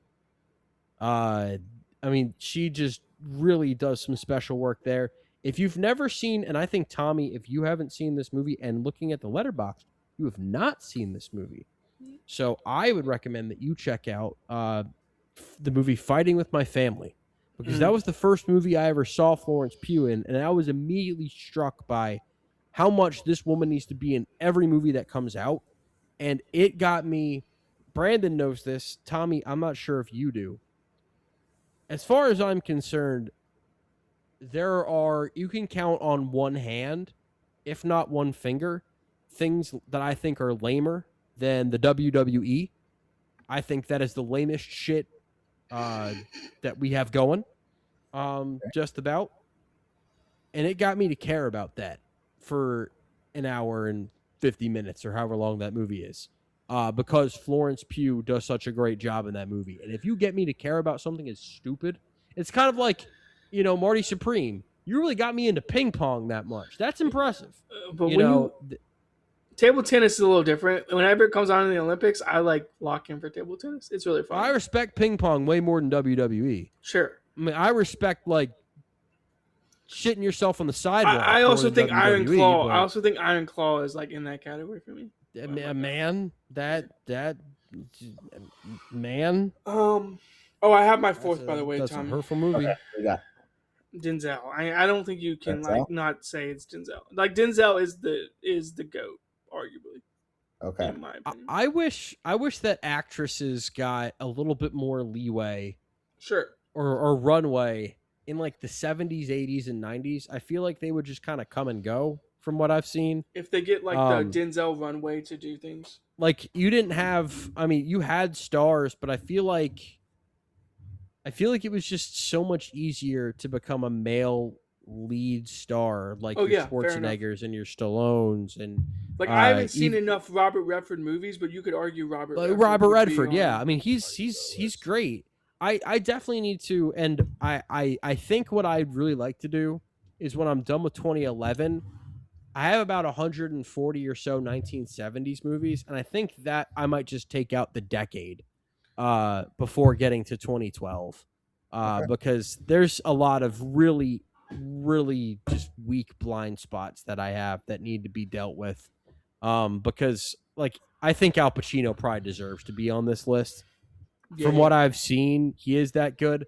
I mean, she just really does some special work there. If you've never seen, and I think, Tommy, if you haven't seen this movie and looking at the letterbox, you have not seen this movie. So I would recommend that you check out the movie Fighting with My Family, because that was the first movie I ever saw Florence Pugh in, and I was immediately struck by how much this woman needs to be in every movie that comes out. And it got me, Brandon knows this, Tommy, I'm not sure if you do. As far as I'm concerned, you can count on one hand, if not one finger, things that I think are lamer than the WWE. I think that is the lamest shit that we have going, just about. And it got me to care about that for an hour and 50 minutes or however long that movie is, because Florence Pugh does such a great job in that movie. And if you get me to care about something as stupid, it's kind of like, Marty Supreme. You really got me into ping pong that much. That's impressive. But table tennis is a little different. Whenever it comes on in the Olympics, I lock in for table tennis. It's really fun. I respect ping pong way more than WWE. Sure. I mean, I respect shitting yourself on the sidewalk. I also think Iron Claw. I also think Iron Claw is in that category for me. Man. Oh, I have my fourth, by the way, That's Tom. a hurtful movie. Okay, yeah. Denzel. I don't think you can not say it's Denzel. Denzel is the GOAT, arguably. Okay. In my opinion. I wish that actresses got a little bit more leeway. Sure. Or runway in the 70s, 80s, and 90s. I feel like they would just kind of come and go from what I've seen. If they get the Denzel runway to do things. You didn't have, you had stars, but I feel like it was just so much easier to become a male lead star, your Schwarzeneggers and your Stallones and I haven't seen enough Robert Redford movies, but you could argue Robert Redford, yeah. He's great. I definitely need to, and I think what I'd really like to do is when I'm done with 2011, I have about 140 or so 1970s movies, and I think that I might just take out the decade before getting to 2012, because there's a lot of really, really just weak blind spots that I have that need to be dealt with, because I think Al Pacino probably deserves to be on this list. From what I've seen, he is that good.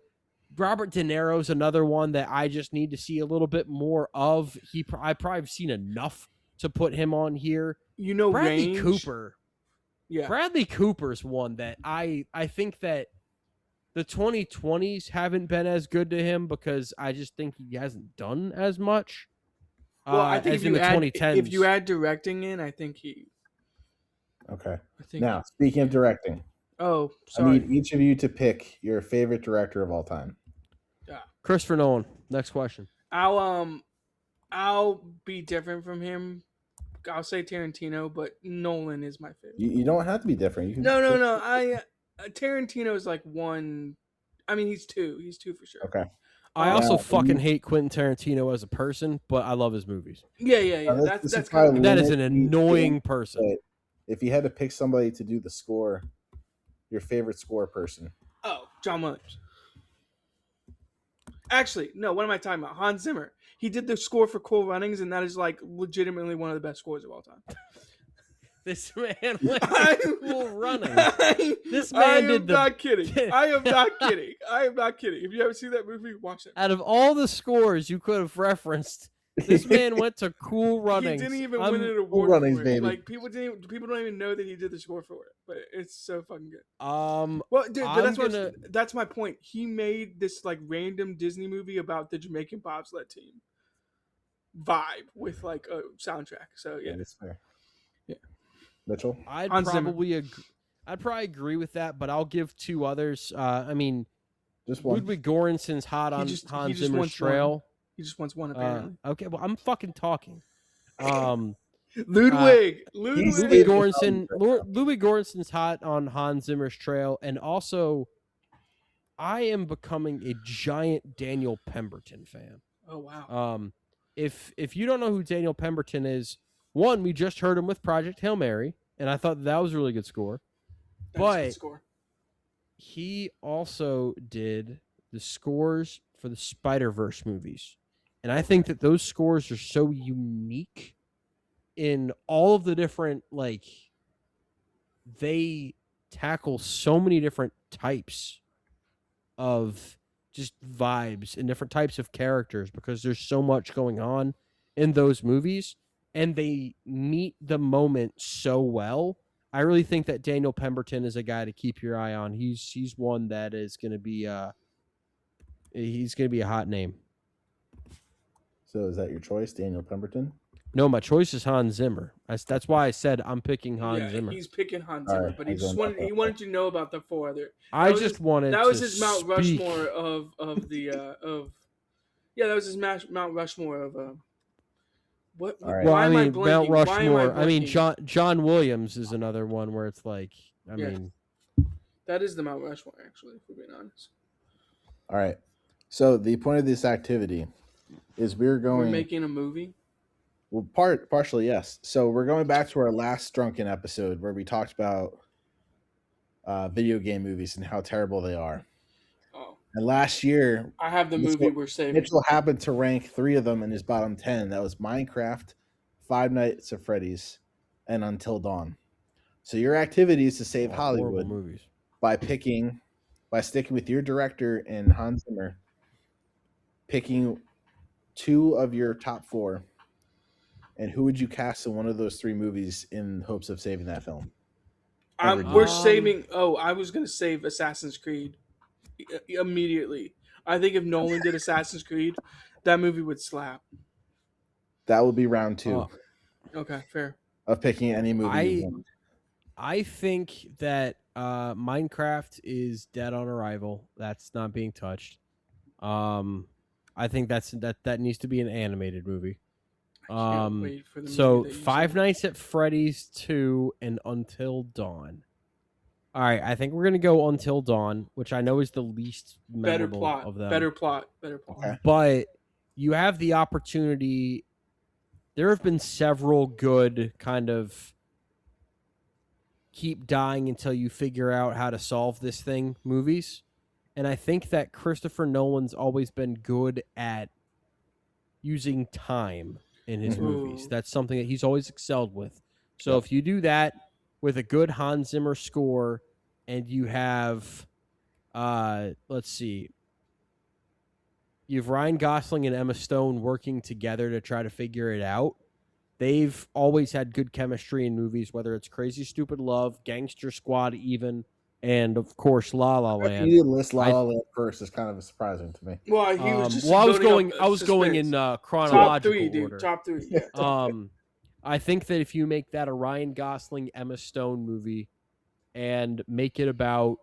Robert De Niro's another one that I just need to see a little bit more of. I probably have seen enough to put him on here. Bradley Range. Cooper. Yeah. Bradley Cooper's one that I think that the 2020s haven't been as good to him, because I just think he hasn't done as much. Well, I think as in the 2010s. if you add directing in, I think he. Okay. Now, speaking of directing. Oh, sorry. I need each of you to pick your favorite director of all time. Yeah. Christopher Nolan. Next question. I'll be different from him. I'll say Tarantino, but Nolan is my favorite. You don't have to be different. You can No. Tarantino is one. He's two. He's two for sure. Okay. I also fucking hate Quentin Tarantino as a person, but I love his movies. Yeah. That's kind of that is an annoying person. If you had to pick somebody to do the score, your favorite score person. Oh, John Williams. Actually, no, what am I talking about? Hans Zimmer. He did the score for Cool Runnings, and that is legitimately one of the best scores of all time. This man went to Cool Runnings. This man did not kidding. I am not kidding. If you haven't seen that movie, watch it. Out of all the scores you could have referenced, this man went to Cool Runnings. He didn't even win an award. Cool Runnings, for it. baby. People don't even know that he did the score for it, but it's so fucking good. Well, dude, that's my point. He made this random Disney movie about the Jamaican bobsled team vibe with a soundtrack. So yeah, that's fair. Yeah, Mitchell. I'd probably agree with that, but I'll give two others. Just one. Ludwig Göransson's Hot on Hans Zimmer's Trail. He just wants one, apparently. Okay, well, I'm fucking talking. Ludwig Göransson's Hot on Hans Zimmer's Trail, and also I am becoming a giant Daniel Pemberton fan. Oh wow. If you don't know who Daniel Pemberton is, one, we just heard him with Project Hail Mary, and I thought that was a really good score. That's a good score. He also did the scores for the Spider-Verse movies. And I think that those scores are so unique in all of the different, like, they tackle so many different types of just vibes and different types of characters because there's so much going on in those movies and they meet the moment so well. I really think that Daniel Pemberton is a guy to keep your eye on. He's one that is going to be he's going to be a hot name. So is that your choice, Daniel Pemberton? No, my choice is Hans Zimmer. That's why I said I'm picking Hans Zimmer. He's picking Hans Zimmer, but he wanted you to know about the 4 other. I just wanted that was his Mount Rushmore of that was his Mount Rushmore of what? Right. Well, I mean Mount Rushmore. I mean John Williams is another one where it's like I mean that is the Mount Rushmore actually, if we're being honest. All right. So the point of this activity is we're making a movie. Well, partially, yes. So we're going back to our last Drunken episode where we talked about video game movies and how terrible they are. Oh. And last year, I have the movie we're saving. Mitchell happened to rank 3 of them in his bottom 10. That was Minecraft, Five Nights at Freddy's, and Until Dawn. So your activity is to save Hollywood movies by sticking with your director and Hans Zimmer, picking 2 of your top 4. And who would you cast in one of those 3 movies in hopes of saving that film? We're saving. Oh, I was going to save Assassin's Creed immediately. I think if Nolan did Assassin's Creed, that movie would slap. That would be round 2. Okay, fair. Of picking any movie. I think that Minecraft is dead on arrival. That's not being touched. I think that needs to be an animated movie. So Five Nights at Freddy's 2 and Until Dawn. All right, I think we're gonna go Until Dawn, which I know is the least memorable of them. Better plot. Okay. But you have the opportunity. There have been several good kind of keep dying until you figure out how to solve this thing movies, and I think that Christopher Nolan's always been good at using time in his movies. That's something that he's always excelled with. So if you do that with a good Hans Zimmer score and you have, let's see, you have Ryan Gosling and Emma Stone working together to try to figure it out. They've always had good chemistry in movies, whether it's Crazy Stupid Love, Gangster Squad even, and of course La La Land. You didn't list La La Land first is kind of surprising to me. Well, he was just I was going in chronological order. Top 3. Yeah. I think that if you make that a Ryan Gosling Emma Stone movie and make it about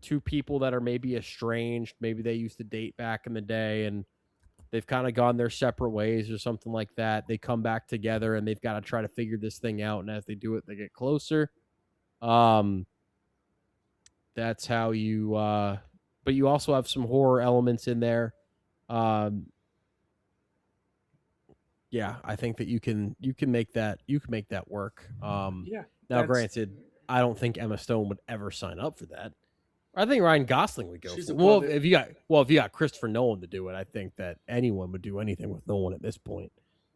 2 people that are maybe estranged, maybe they used to date back in the day and they've kind of gone their separate ways or something like that. They come back together and they've got to try to figure this thing out, and as they do it, they get closer. That's how you but you also have some horror elements in there. Yeah, I think that you can make that work. Now granted, I don't think Emma Stone would ever sign up for that. I think Ryan Gosling would go. Well, if you got Christopher Nolan to do it, I think that anyone would do anything with Nolan at this point.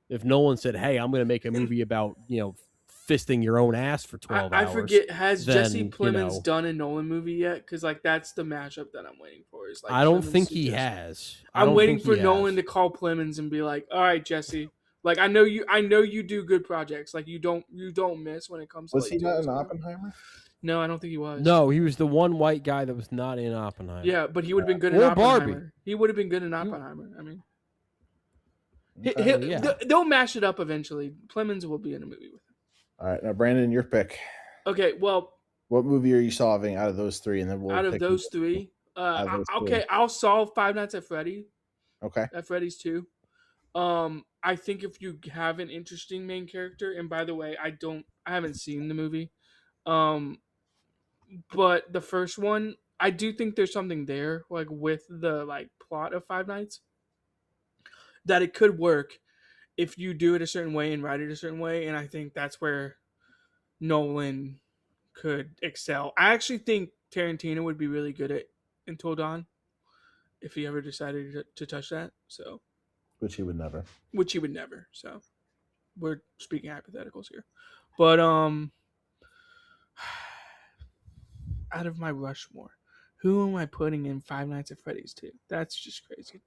If Nolan said, "Hey, I'm going to make a movie about, fisting your own ass for 12 hours. I forget, has Jesse Plemons done a Nolan movie yet? Because that's the matchup that I'm waiting for. Is I don't think he has. I'm waiting for Nolan to call Plemons and be like, "All right, Jesse. I know you do good projects. You don't miss when it comes to." Was he not in Oppenheimer? No, I don't think he was. No, he was the one white guy that was not in Oppenheimer. Yeah, but he would have been good in Oppenheimer. Barbie. He would have been good in Oppenheimer. I mean, they'll mash it up eventually. Plemons will be in a movie with him. All right, now Brandon, your pick. Okay, well, what movie are you solving out of those 3, and then we'll out of those 3? I'll solve Five Nights at Freddy's. Okay. At Freddy's 2. I think if you have an interesting main character, and by the way, I haven't seen the movie, but the first one, I do think there's something there, like with the like plot of Five Nights, that it could work if you do it a certain way and write it a certain way, and I think that's where Nolan could excel. I actually think Tarantino would be really good at Until Dawn if he ever decided to touch that. So, which he would never. So, we're speaking hypotheticals here, but out of my Rushmore, who am I putting in Five Nights at Freddy's 2? That's just crazy.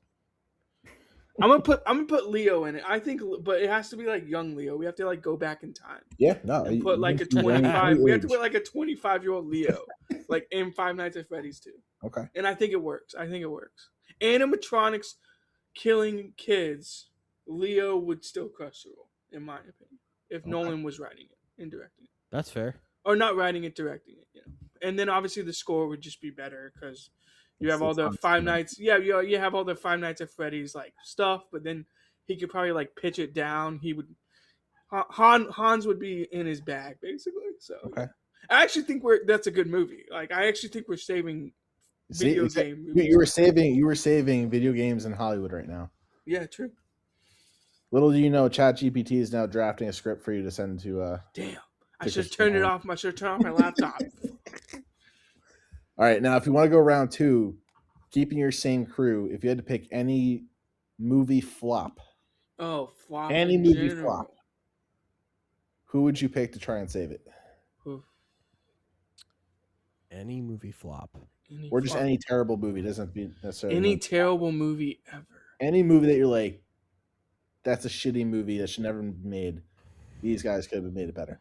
I'm gonna put Leo in it. I think, but it has to be like young Leo. We have to like go back in time. Yeah, no. And put like a 25. We have to put like a 25-year-old Leo, like in Five Nights at Freddy's 2. Okay. And I think it works. Animatronics killing kids, Leo would still crush the role, in my opinion, if Nolan was writing it and directing it. That's fair. Or not writing it, directing it. You know. And then obviously the score would just be better because you have all the Five Nights. Yeah, you have all the Five Nights at Freddy's like stuff, but then he could probably like pitch it down. He would. Hans would be in his bag basically. So okay. I actually think that's a good movie. Like I actually think we're saving video game movies. You were saving video games in Hollywood right now. Yeah, true. Little do you know, ChatGPT is now drafting a script for you to send to. Damn, I should have turned it off. I should have turned off my laptop. All right, now if you want to go round 2, keeping your same crew, if you had to pick any movie flop. Oh, flop. Any movie flop. Who would you pick to try and save it? Any movie flop. Or just any terrible movie. It doesn't be necessarily. Any terrible movie ever. Any movie that you're like, that's a shitty movie that should never be made. These guys could have made it better.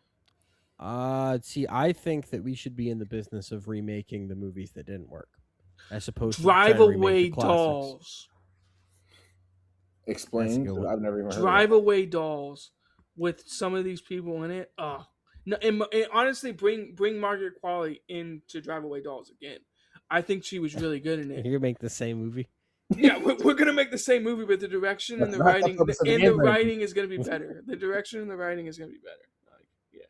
See, I think that we should be in the business of remaking the movies that didn't work, as opposed Drive to Away Dolls. Explain. I've never even heard Drive Away Dolls with some of these people in it. No, and honestly, bring Margaret Qualley into Drive Away Dolls again. I think she was really good in it. You're gonna make the same movie. Yeah, we're gonna make the same movie, but the direction and the writing is gonna be better. The direction and the writing is gonna be better. Like, yeah.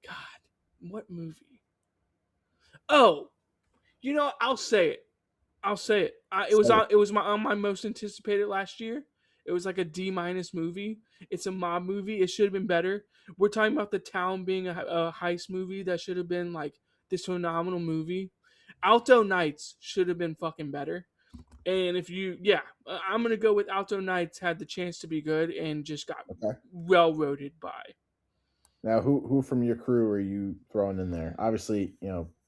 God, what movie? Oh, I'll say it. It was on my most anticipated last year. It was like a D- movie. It's a mob movie. It should have been better. We're talking about The Town being a heist movie that should have been like this phenomenal movie. Alto Nights should have been fucking better. And I'm going to go with Alto Nights had the chance to be good and just got railroaded by. Now, who from your crew are you throwing in there? Obviously,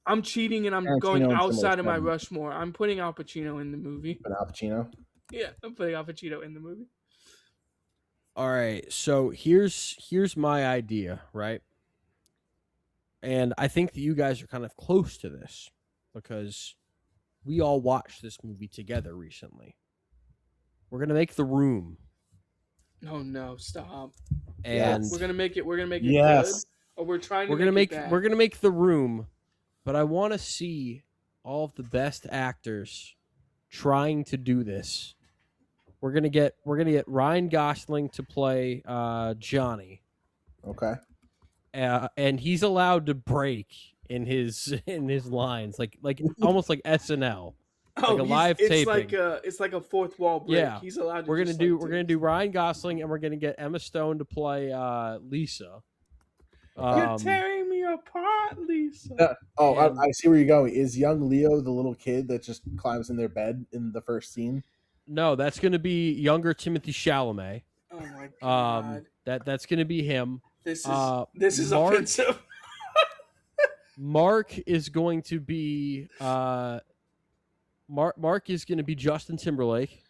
I'm cheating and I'm going outside of my Rushmore. I'm putting Al Pacino in the movie. Al Pacino? Yeah, I'm putting Al Pacino in the movie. All right, so here's my idea, right? And I think that you guys are kind of close to this because we all watched this movie together recently. We're gonna make The Room. Oh no! Stop. And we're gonna make it. We're gonna make it good. Or we're trying to. We're gonna make The Room, but I want to see all of the best actors trying to do this. We're gonna get Ryan Gosling to play Johnny. Okay. And he's allowed to break in his lines, like almost like SNL, like a live taping. It's like a fourth wall break. Yeah, he's allowed. To we're gonna do Ryan Gosling, and we're gonna get Emma Stone to play Lisa. You're tearing me apart, Lisa. I see where you're going. Is young Leo the little kid that just climbs in their bed in the first scene? No, that's gonna be younger Timothée Chalamet. Oh my god. That's gonna be him. This is offensive. Mark is going to be Mark is going to be Justin Timberlake.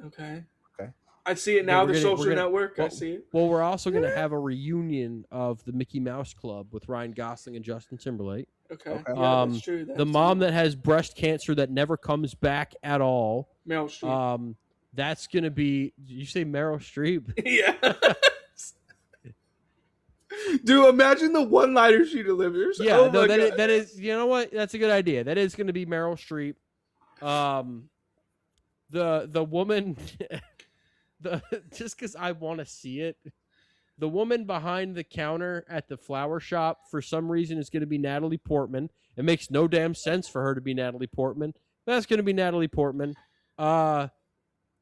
Okay. I see it now. The Social Network. I see it. Well, we're also going to have a reunion of the Mickey Mouse Club with Ryan Gosling and Justin Timberlake. Okay. Yeah, that's true. The mom that has breast cancer that never comes back at all. Meryl Streep. That's going to be. Did you say Meryl Streep? Yeah. Dude, imagine the one-liner she delivers. Yeah, that is. You know what? That's a good idea. That is going to be Meryl Streep. The woman, just because I want to see it. The woman behind the counter at the flower shop, for some reason, is going to be Natalie Portman. It makes no damn sense for her to be Natalie Portman. That's going to be Natalie Portman.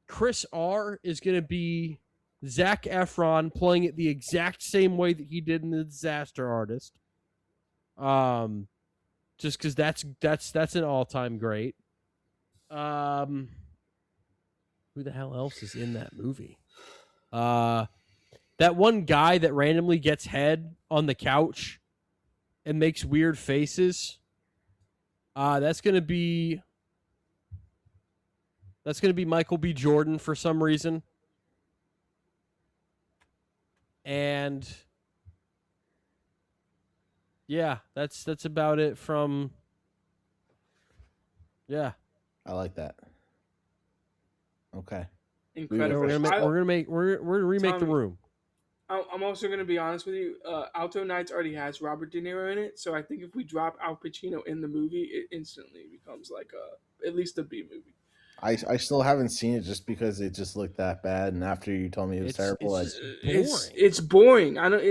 Chris R is going to be Zac Efron, playing it the exact same way that he did in The Disaster Artist. Just because that's an all-time great. Who the hell else is in that movie? That one guy that randomly gets head on the couch and makes weird faces. That's gonna be Michael B. Jordan for some reason. And yeah, that's about it from. Yeah, I like that. Okay, incredible. We're gonna remake The Room. I'm also going to be honest with you. Alto Nights already has Robert De Niro in it, so I think if we drop Al Pacino in the movie, it instantly becomes like at least a B movie. I still haven't seen it just because it just looked that bad, and after you told me it was terrible, it's boring. I don't.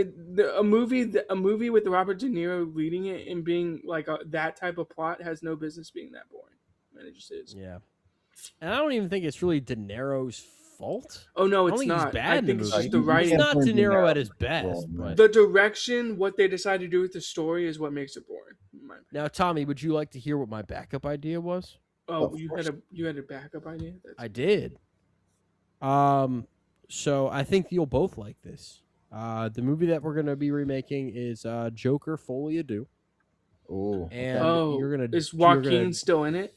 A movie with Robert De Niro leading it and being like that type of plot has no business being that boring, and it just is. Yeah, and I don't even think it's really De Niro's fault. Oh no, it's not. He's bad I think it's just the He's writing. not De Niro at his best. But the direction, what they decide to do with the story, is what makes it boring. Now, Tommy, would you like to hear what my backup idea was? Oh, you had a backup idea? I did. So I think you'll both like this. The movie that we're gonna be remaking is Joker: Folie à Deux. Oh, and is Joaquin still in it?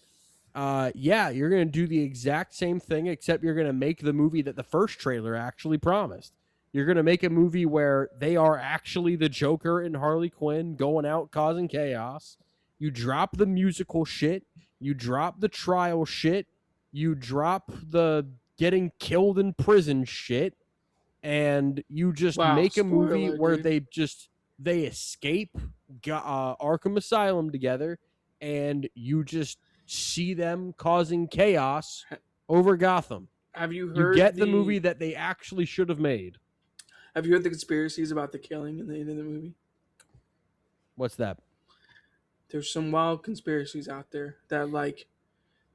Yeah, you're gonna do the exact same thing, except you're gonna make the movie that the first trailer actually promised. You're gonna make a movie where they are actually the Joker and Harley Quinn going out causing chaos. You drop the musical shit. You drop the trial shit. You drop the getting killed in prison shit. And you just make a movie where they escape Arkham Asylum together. And you just see them causing chaos over Gotham. Have you heard? You get the movie that they actually should have made. Have you heard the conspiracies about the killing in the end of the movie? What's that? There's some wild conspiracies out there that like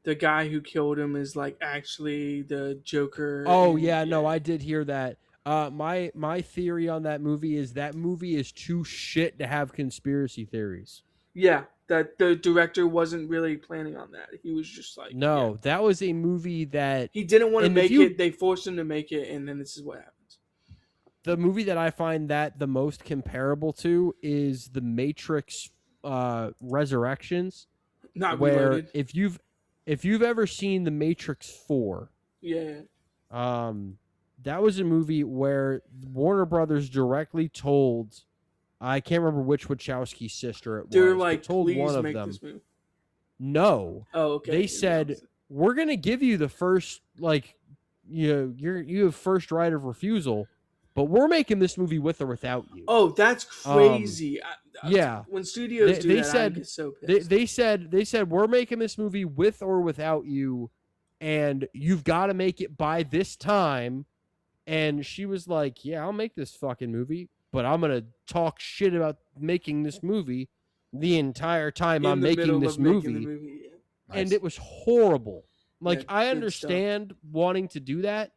the guy who killed him is like actually the Joker. Oh yeah, no, I did hear that. My theory on that movie is too shit to have conspiracy theories. Yeah, that the director wasn't really planning on that. He was just like, that was a movie that he didn't want to make it. They forced him to make it, and then this is what happens. The movie that I find that the most comparable to is The Matrix Resurrections. Not where related. if you've ever seen The Matrix 4, that was a movie where Warner Brothers directly told, I can't remember which Wachowski sister it was. They're like, told please one of make them, this movie. No. Oh, okay. They said, we're gonna give you the first, like, you have first right of refusal, but we're making this movie with or without you. Oh, that's crazy. Yeah. When studios do that, said, I get so pissed. They said we're making this movie with or without you, and you've got to make it by this time. And she was like, yeah, I'll make this fucking movie, but I'm going to talk shit about making this movie the entire time I'm making this movie. And it was horrible. Like, I understand wanting to do that,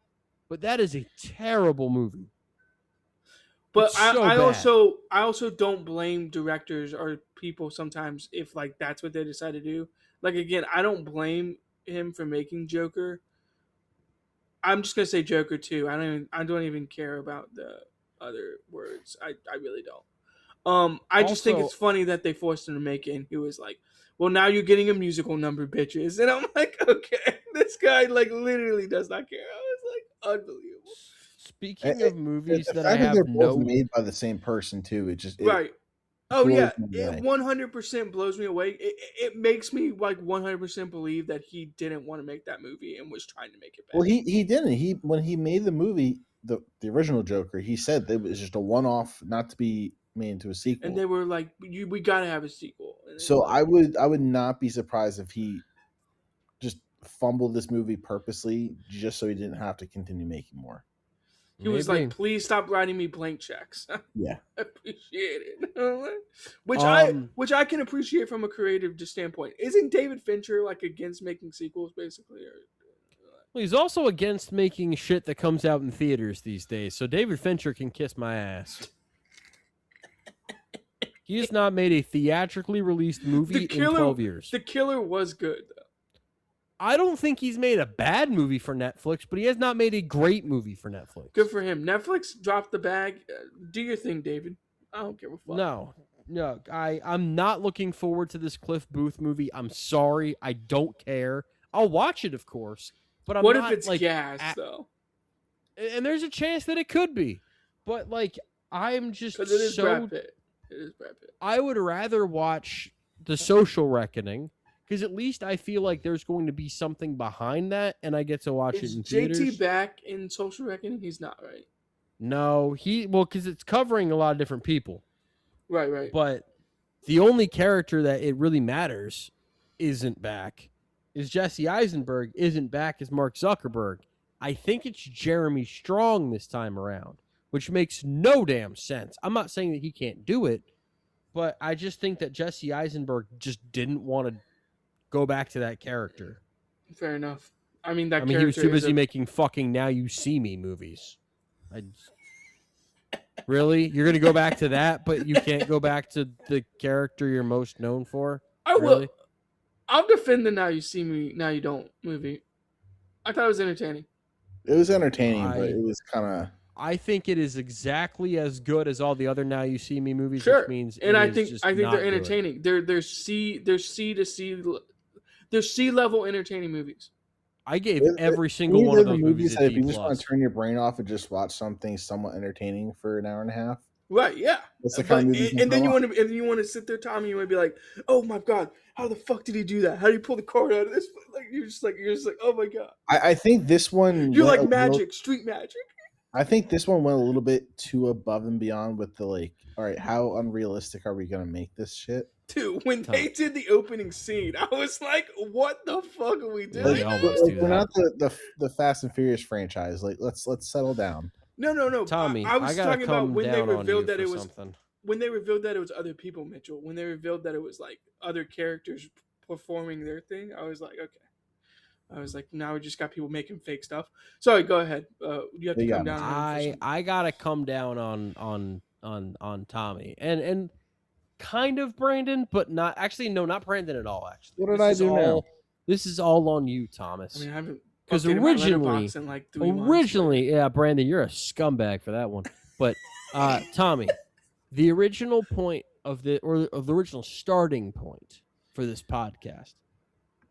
but that is a terrible movie. But I also don't blame directors or people sometimes if like that's what they decide to do. Like again, I don't blame him for making Joker. I'm just gonna say Joker too. I don't even care about the other words. I really don't. I just think it's funny that they forced him to make it, and he was like, "Well, now you're getting a musical number, bitches." And I'm like, "Okay, this guy like literally does not care." I was like, unbelievable. Speaking of movies that I have both made by the same person too. It just right. Oh yeah, it 100% blows me away. It makes me like 100% believe that he didn't want to make that movie and was trying to make it better. Well, he didn't. When he made the movie, the original Joker, he said that it was just a one-off, not to be made into a sequel. And they were like, "We gotta have a sequel." So I would not be surprised if he just fumbled this movie purposely, just so he didn't have to continue making more. He was like, "Please stop writing me blank checks." Yeah, I appreciate it. which I can appreciate from a creative standpoint. Isn't David Fincher like against making sequels, basically? Well, he's also against making shit that comes out in theaters these days. So David Fincher can kiss my ass. He has not made a theatrically released movie in 12 years. The Killer was good, though. I don't think he's made a bad movie for Netflix, but he has not made a great movie for Netflix. Good for him. Netflix dropped the bag. Do your thing, David. I don't give a fuck. No. I'm not looking forward to this Cliff Booth movie. I'm sorry. I don't care. I'll watch it, of course. But I'm what not, if it's like, gas, though? And there's a chance that it could be. But, like, I'm just because it is Brad Pitt. It is Brad Pitt. I would rather watch The Social Reckoning, because at least I feel like there's going to be something behind that, and I get to watch it in theaters. JT back in Social Reckoning? He's not, right? No, because it's covering a lot of different people. Right. But the only character that it really matters isn't back. Is Jesse Eisenberg isn't back as Mark Zuckerberg. I think it's Jeremy Strong this time around, which makes no damn sense. I'm not saying that he can't do it, but I just think that Jesse Eisenberg just didn't want to go back to that character. Fair enough. I mean, he was too busy making fucking Now You See Me movies. Really? You're going to go back to that, but you can't go back to the character you're most known for? I will. I'll defend the Now You See Me, Now You Don't movie. I thought it was entertaining. It was entertaining, but it was kind of... I think it is exactly as good as all the other Now You See Me movies, sure. Which means and I think they're entertaining. They're C level entertaining movies. I gave every single one of those movies that if you just want to turn your brain off and just watch something somewhat entertaining for an hour and a half. Right, yeah. That's the kind of movie and then you want to sit there, Tommy, you want to be like, "Oh my god, how the fuck did he do that? How did he pull the cord out of this?" Like you're just like, "Oh my god." I think this one you're like magic, street magic. I think this one went a little bit too above and beyond with the like, all right, how unrealistic are we gonna make this shit? Dude, when they did the opening scene, I was like, "What the fuck are we doing?" We're not the Fast and Furious franchise. Like, let's settle down. No, Tommy. I was talking about when they revealed that it was something. When they revealed that it was other people, Mitchell. When they revealed that it was like other characters performing their thing, I was like, okay. I was like, now we just got people making fake stuff. Sorry, go ahead. You have to come down. I gotta come down on Tommy and kind of Brandon, but not actually. No, not Brandon at all. Actually, what did I do now? This is all on you, Thomas. I mean, I haven't. Because originally, yeah, Brandon, you're a scumbag for that one. But Tommy, the original point of the original starting point for this podcast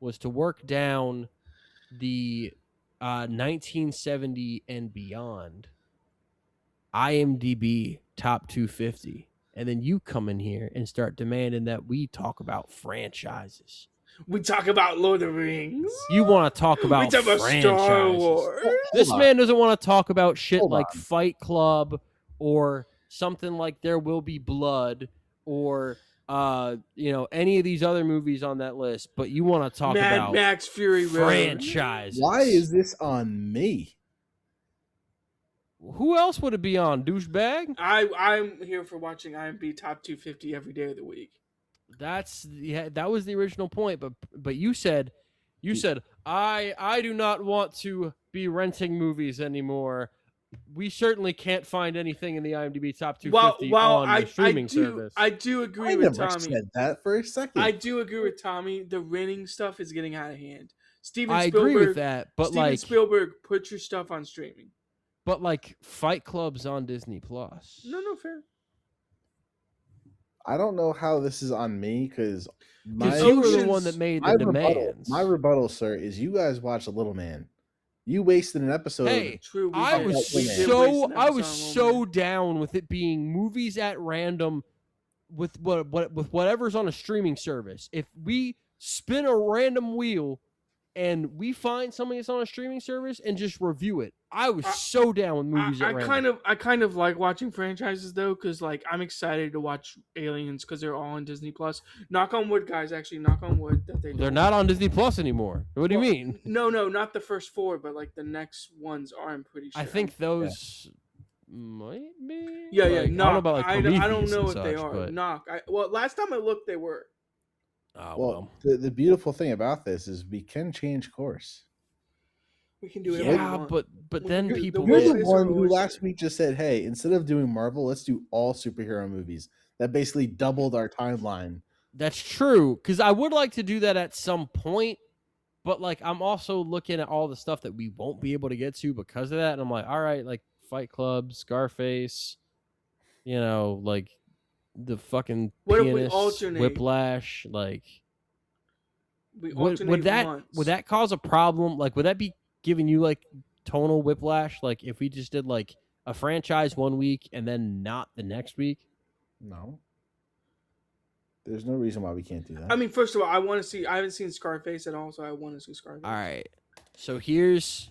was to work down the 1970 and beyond IMDb top 250, and then you come in here and start demanding that we talk about franchises. We talk about Lord of the Rings. You want to talk about franchises. Star Wars. This man doesn't want to talk about shit like Fight Club or something like There Will Be Blood or any of these other movies on that list. But you want to talk about Mad Max Fury Road franchises. Why is this on me? Who else would it be on, douchebag? I'm here for watching IMDb top 250 every day of the week. That was the original point, but you said I do not want to be renting movies anymore. We certainly can't find anything in the IMDb top 250 on the streaming service. I do agree with Tommy. I never said that for a second. I do agree with Tommy. The renting stuff is getting out of hand. I agree with that, but Steven Spielberg, put your stuff on streaming. But like Fight Club's on Disney Plus. No, fair. I don't know how this is on me because you were the one that made the demands. My rebuttal, sir, is you guys watch The Little Man. You wasted an episode. Hey, true. I was so down with it being movies at random with whatever's on a streaming service. If we spin a random wheel and we find something that's on a streaming service and just review it, I was so down with movies at random. I kind of like watching franchises though, because like I'm excited to watch Aliens because they're all on Disney Plus. Knock on wood, guys. Actually, knock on wood that they're not on Disney Plus anymore. What do you mean? No, not the first 4, but like the next ones are. I'm pretty sure. I think those might be. Yeah, like, yeah. Knock. I don't know about like I don't know what they are. But... Knock. Last time I looked, they were. Well, the beautiful thing about this is we can change course. We can do it. Yeah, but then people. You're the one who last week just said, "Hey, instead of doing Marvel, let's do all superhero movies." That basically doubled our timeline. That's true, because I would like to do that at some point, but like I'm also looking at all the stuff that we won't be able to get to because of that, and I'm like, all right, like Fight Club, Scarface, like the fucking what Pianist, if we alternate? Whiplash, like we alternate would that cause a problem? Like, would that be giving you like tonal whiplash? Like if we just did like a franchise one week and then not the next week? No. There's no reason why we can't do that. I mean, first of all, I haven't seen Scarface at all, so I want to see Scarface. All right. So here's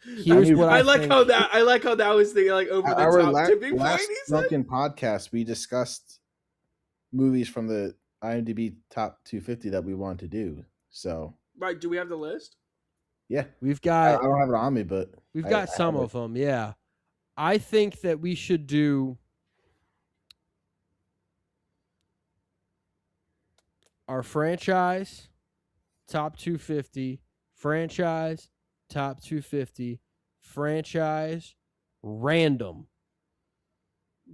what I like think. I like how that was the like over the top tipping point. Last Drunken podcast, we discussed movies from the IMDb top 250 that we want to do. So right, do we have the list? Yeah, we've got. I don't have it on me, but we've got some of them. Yeah, I think that we should do our franchise top 250, franchise top 250, franchise random.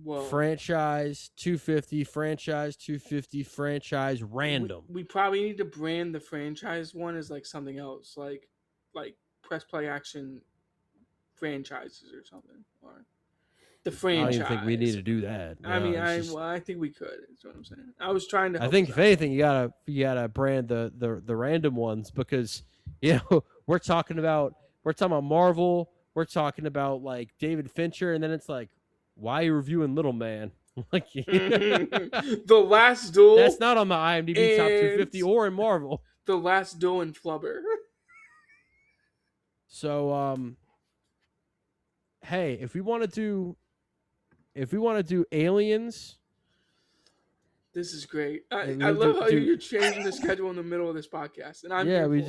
Whoa. Franchise 250, franchise 250, franchise random. We probably need to brand the franchise one as like something else, like press play action franchises or something, or the franchise. I don't even think we need to do that. I think we could. That's what I'm saying. I was trying to. I think if anything, you gotta brand the random ones, because we're talking about Marvel, we're talking about like David Fincher, and then it's like, why are you reviewing Little Man? Like The Last Duel. That's not on the IMDb top 250 or in Marvel. The Last Duel and Flubber. So hey, if we want to do Aliens, this is great. I love how you're changing the schedule in the middle of this podcast, and we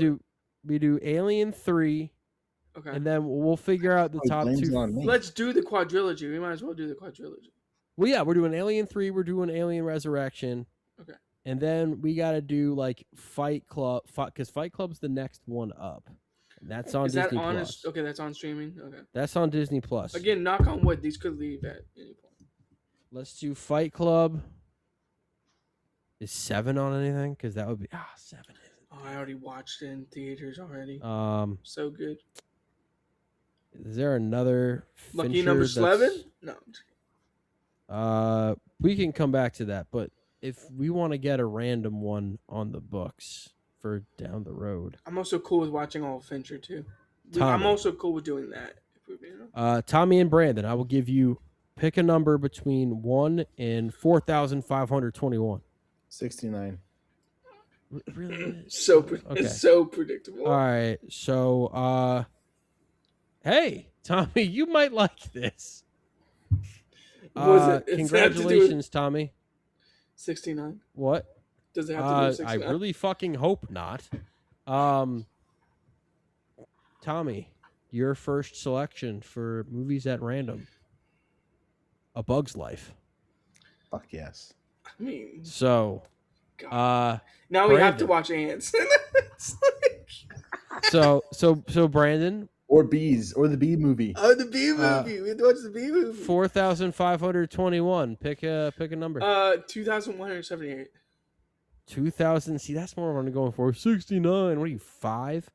do Alien 3. Okay. And then we'll figure out the top 2. Let's do the quadrilogy. We might as well do the quadrilogy. Well, yeah, we're doing Alien 3. We're doing Alien Resurrection. Okay. And then we got to do like Fight Club, because Fight Club's the next one up. And that's on Disney Plus. Okay, that's on streaming. Okay. That's on Disney Plus. Again, knock on wood. These could leave at any point. Let's do Fight Club. Is 7 on anything? Because that would be 7. Oh, I already watched it in theaters already. So good. Is there another Lucky number 11? No. We can come back to that, but if we want to get a random one on the books for down the road, I'm also cool with watching all of Fincher too. I'm also cool with doing that. Tommy and Brandon, I will give you pick a number between 1 and 4,521. 69. Really? It's so predictable. All right, so hey, Tommy, you might like this. Congratulations, Tommy. 69. What? Does it have to be 69? I really fucking hope not. Tommy, your first selection for movies at random. A Bug's Life. Fuck yes. I mean, so now we have to watch Ants. So Brandon, or Bees, or the Bee movie. Oh, the Bee movie. We have to watch the Bee movie. 4,521. Pick a number. 2,178. 2,000. See, that's more what I'm going for. 69. What are you, 5?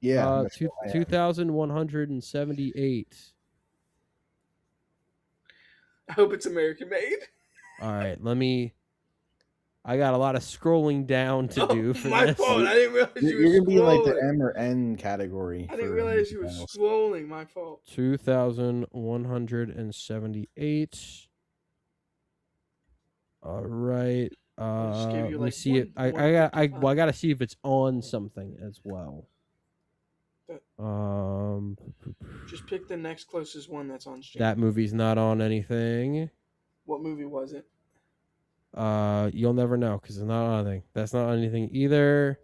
Yeah. 2,178. I hope it's American made. All right, I got a lot of scrolling down to do for my this. fault. I didn't realize you were You're scrolling. You're going to be like the M or N category. I didn't realize you were scrolling. My fault. 2,178. All right. Let me see it. I got to see if it's on something as well. Just pick the next closest one that's on stream. That movie's not on anything. What movie was it? You'll never know because it's not on anything. That's not on anything either.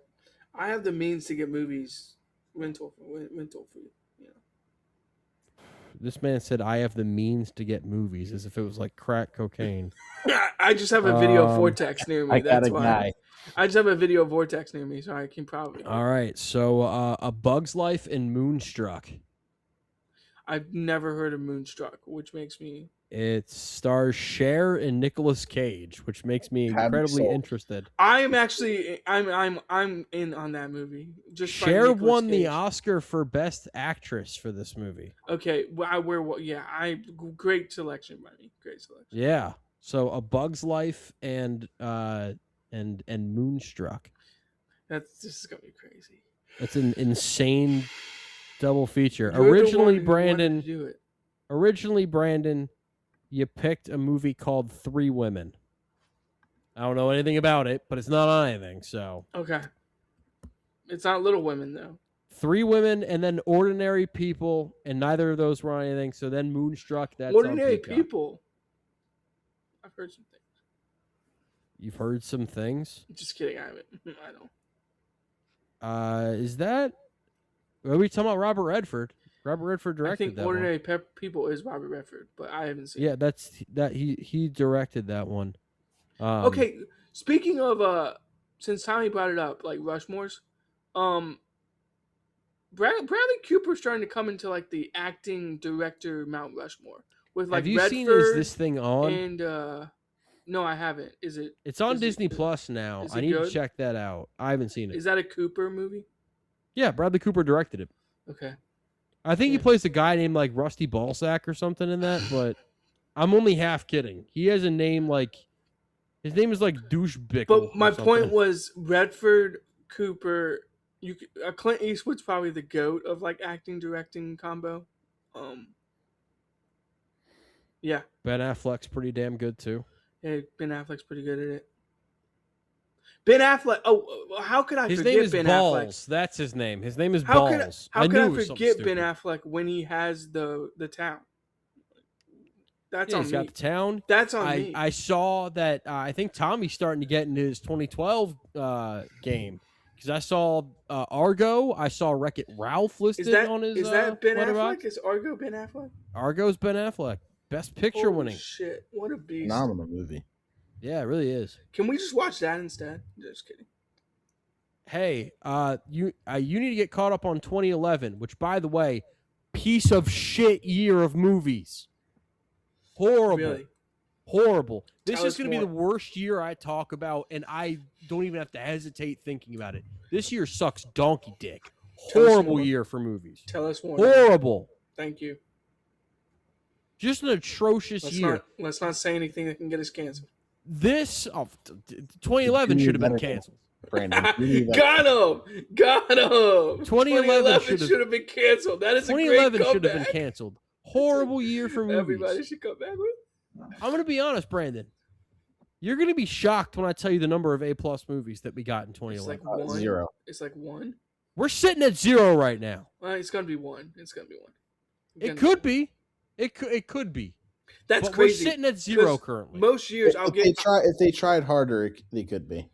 I have the means to get movies rental for you. This man said, "I have the means to get movies," as if it was like crack cocaine. I just have a video vortex near me. That's why. Guy. I just have a video vortex near me, so I can probably. All right, so A Bug's Life and Moonstruck. I've never heard of Moonstruck, which makes me. It stars Cher and Nicolas Cage, which makes me incredibly interested. I'm actually I'm in on that movie. Just Cher won the Oscar for Best Actress for this movie. Okay, great selection by me. Great selection. Yeah. So A Bug's Life and Moonstruck. This is gonna be crazy. That's an insane double feature. You're Originally, Brandon, you picked a movie called Three Women. I don't know anything about it, but it's not on anything, so. Okay. It's not Little Women, though. Three Women and then Ordinary People, and neither of those were on anything, so then Moonstruck, that's Ordinary People. I've heard some things. You've heard some things? Just kidding, I haven't. I don't. Is that... Are we talking about Robert Redford? Robert Redford directed that one. I think Ordinary People is Robert Redford, but I haven't seen it. Yeah, he directed that one. Okay, speaking of since Tommy brought it up, like Rushmores, Bradley Cooper's starting to come into like the acting director Mount Rushmore with like. Have you seen Is This Thing On? And no, I haven't. Is it? It's on Disney Plus now. I need to check that out. I haven't seen it. Is that a Cooper movie? Yeah, Bradley Cooper directed it. Okay. I think he plays a guy named like Rusty Ballsack or something in that, but I'm only half kidding. He has a name like his name is like Douche Bickle. But my point was Redford, Cooper, Clint Eastwood's probably the GOAT of like acting directing combo. Yeah. Ben Affleck's pretty damn good too. Yeah, Ben Affleck's pretty good at it. Ben Affleck. Oh, how could I forget Ben Affleck? His name is Balls. That's his name. His name is Balls. How could I forget Ben Affleck when he has the town? That's on me. He's got the town. That's on me. I saw that. I think Tommy's starting to get into his 2012 game because I saw Argo. I saw Wreck-It Ralph listed on his. Is that Ben Affleck? Is Argo Ben Affleck? Argo's Ben Affleck. Best Picture winning. Shit! What a beast! Phenomenal movie. Yeah, it really is. Can we just watch that instead? Just kidding. Hey, you need to get caught up on 2011, which, by the way, piece of shit year of movies. Horrible. Really? Horrible. This is going to be the worst year I talk about, and I don't even have to hesitate thinking about it. This year sucks donkey dick. Horrible year for movies. Tell us more. Horrible. Thank you. Just an atrocious year. Let's not say anything that can get us canceled. 2011 should have been canceled. Brandon, got him. 2011 should have been canceled. That is 2011 should have been canceled. Horrible year for movies. Everybody should come back with. I'm going to be honest, Brandon. You're going to be shocked when I tell you the number of A+ movies that we got in 2011. It's like one. 0. It's like 1. We're sitting at 0 right now. It's going to be 1. It's going to be 1. It could be. It could be. That's but crazy. We're sitting at 0 currently. Most years if they tried harder, they could be.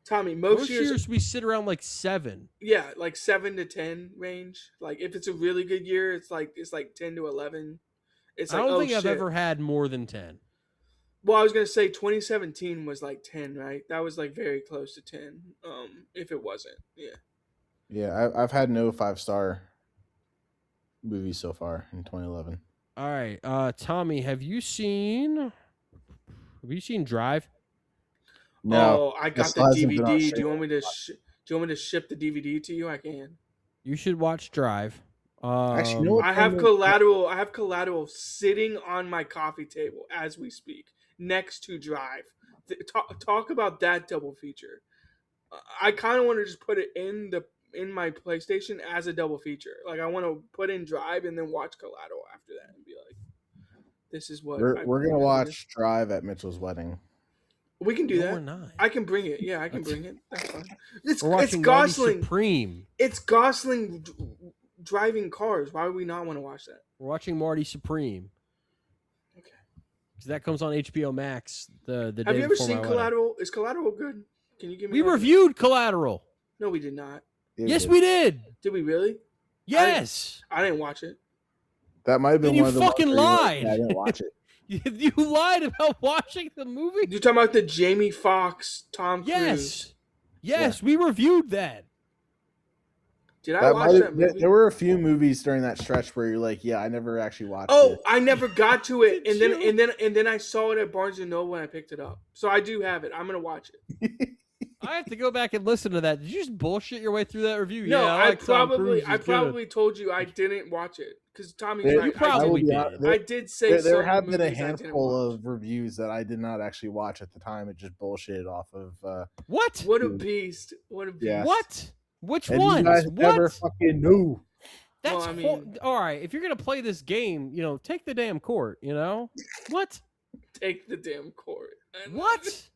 Tommy, most years we sit around like 7. Yeah, like 7 to 10 range. Like if it's a really good year, it's like 10 to 11. It's like, I don't think I've ever had more than 10. Well, I was gonna say 2017 was like 10, right? That was like very close to 10. If it wasn't, yeah. Yeah, I've had no 5-star movies so far in 2011. All right, Tommy, have you seen Drive? No, oh, I got the DVD. Do you want me to ship the DVD to you? I can. You should watch Drive. Actually, I have Collateral. I have Collateral sitting on my coffee table as we speak, next to Drive. Talk about that double feature. I kind of want to just put it in my PlayStation as a double feature. Like I want to put in Drive and then watch Collateral after that and be like, "This is what we're gonna watch Drive at Mitchell's wedding." We can do that. We're not. I can bring it. Yeah, I can bring it. That's fine. We're watching Gosling. Supreme. It's Gosling driving cars. Why would we not want to watch that? We're watching Marty Supreme. Okay. Because that comes on HBO Max the day Have you ever before seen my Collateral? wedding. Is Collateral good? Can you give me? We reviewed Collateral. No, we did not. Yes, we did. Did we really? Yes. I didn't watch it. That might have been then one of the fucking lied. I didn't watch it. You lied about watching the movie? You're talking about the Jamie Foxx, Tom Cruise. Yes, we reviewed that. Did I watch that movie? There were a few movies during that stretch where you're like, yeah, I never actually watched it. Oh, I never got to it. and then I saw it at Barnes & Noble and I picked it up. So I do have it. I'm going to watch it. I have to go back and listen to that. Did you just bullshit your way through that review? No, I probably told you I didn't watch it. Because Tommy's right. You probably did. I did say there have been a handful of reviews that I did not actually watch at the time. It just bullshitted off of. What? What a beast! What a beast! Yes. What? Which and ones? You guys what? never fucking knew. That's all right. If you're gonna play this game, take the damn court. What? Take the damn court. What?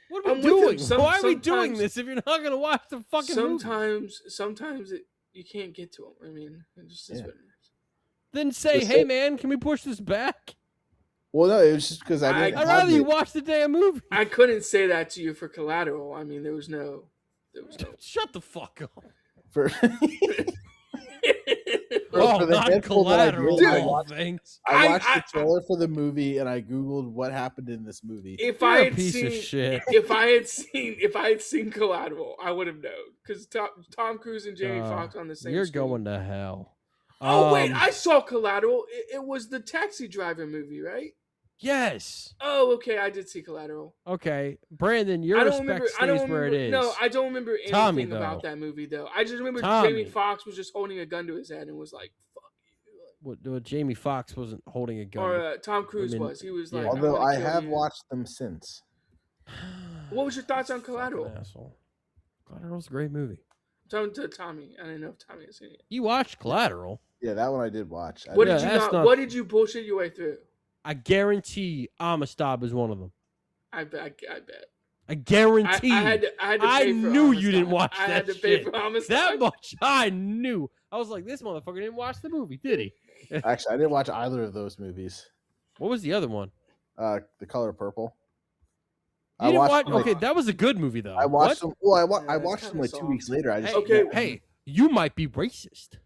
What are we doing? Why are we doing this if you're not gonna watch the fucking movie? Sometimes you can't get to them. I mean, it just is what it is. Then say, hey man, can we push this back? Well, no, it was just because I'd rather you watch the damn movie. I couldn't say that to you for Collateral. I mean, there was no. Shut the fuck up. For not Collateral. I watched the trailer for the movie and I googled what happened in this movie. If I had seen Collateral, I would have known because Tom Cruise and Jamie Foxx on the same. You're screen. going to hell. Oh wait, I saw Collateral. It was the Taxi Driver movie, right? Yes. Oh, okay. I did see Collateral. Okay, Brandon, your respect stays where it is. No, I don't remember anything about that movie though. I just remember Jamie Foxx was just holding a gun to his head and was like, "Fuck you." What? Jamie Foxx wasn't holding a gun. Or Tom Cruise was. He was like. Although I have watched them since. What was your thoughts on Collateral? Asshole. Collateral's a great movie. I'm talking to Tommy. I didn't know if Tommy had seen it. You watched Collateral? Yeah, that one I did watch. What did you bullshit your way through? I guarantee Amistad is one of them. I bet. I guarantee. I had to I knew you didn't watch that. I had to shit. pay for Amistad. That much I knew. I was like, this motherfucker didn't watch the movie, did he? Actually, I didn't watch either of those movies. What was the other one? The Color Purple. You didn't watch? Okay, that was a good movie though. I watched them. Well, I watched them like 2 weeks later. I just hey, you might be racist.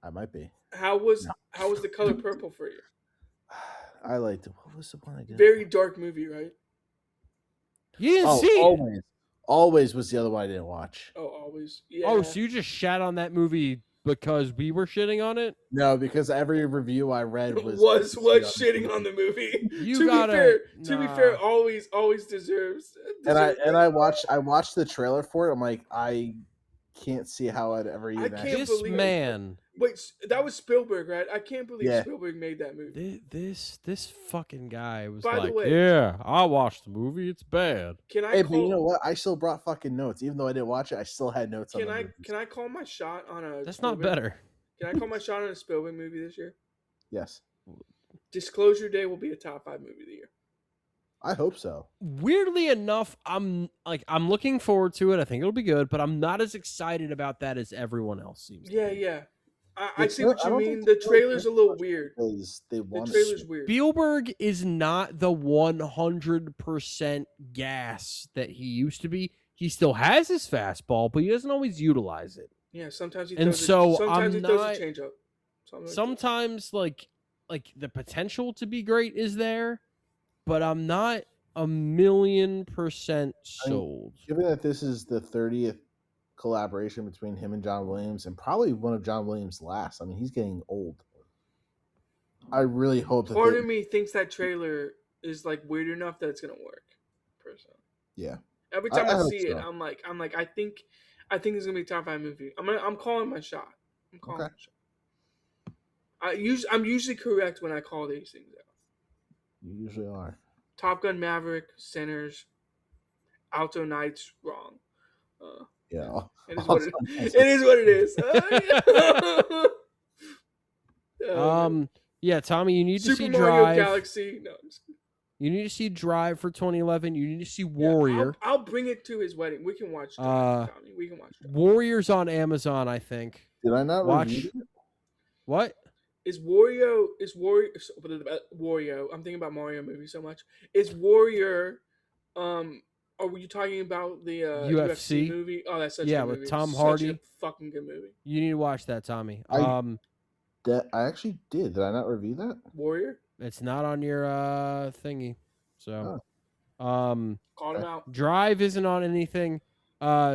I might be. How was The Color Purple for you? I liked it. What was the one I did? Very dark movie, right? You didn't see it. Always was the other one I didn't watch. Oh, Always. Yeah. Oh, so you just shat on that movie because we were shitting on it? No, because every review I read was shitting on the movie. To be fair, always deserves. And I watched the trailer for it. I'm like, I can't see how I'd ever even. This man. Wait, that was Spielberg, right? I can't believe Spielberg made that movie. This fucking guy was By like, the way, yeah, I watched the movie. It's bad. But you know what? I still brought fucking notes, even though I didn't watch it. I still had notes. Can I call my shot on a? That's not better. Can I call my shot on a Spielberg movie this year? Yes. Disclosure Day will be a top 5 movie of the year. I hope so. Weirdly enough, I'm looking forward to it. I think it'll be good, but I'm not as excited about that as everyone else seems. Yeah. I see what you mean. The trailer's a little weird. The trailer's weird. Spielberg is not the 100% gas that he used to be. He still has his fastball, but he doesn't always utilize it. Yeah, sometimes he throws a change up. Sometimes like the potential to be great is there, but I'm not 1,000,000% sold. Given that this is the 30th collaboration between him and John Williams, and probably one of John Williams' last. I mean, he's getting old. I really hope that. Part of me thinks that trailer is like weird enough that it's gonna work. Personally, yeah. Every time I see it, I'm like, I think it's gonna be a top 5 movie. I'm calling my shot. My shot. I'm usually correct when I call these things out. You usually are. Top Gun Maverick, Sinners, Alto Nights, wrong. Yeah. It is what it is. Yeah, Tommy, you need to see Super Mario Drive. Galaxy. No, you need to see Drive for 2011. You need to see Warrior. I'll bring it to his wedding. We can watch Drive, Tommy. We can watch Drive. Warrior's on Amazon, I think. Did I not watch it? What? Is Wario? I'm thinking about Mario movie so much. Is Warrior? Are you talking about the UFC movie? Oh, that's such a good movie. with Tom Hardy. Such a fucking good movie. You need to watch that, Tommy. I actually did. Did I not review that? Warrior? It's not on your thingy. So, called him out. Drive isn't on anything.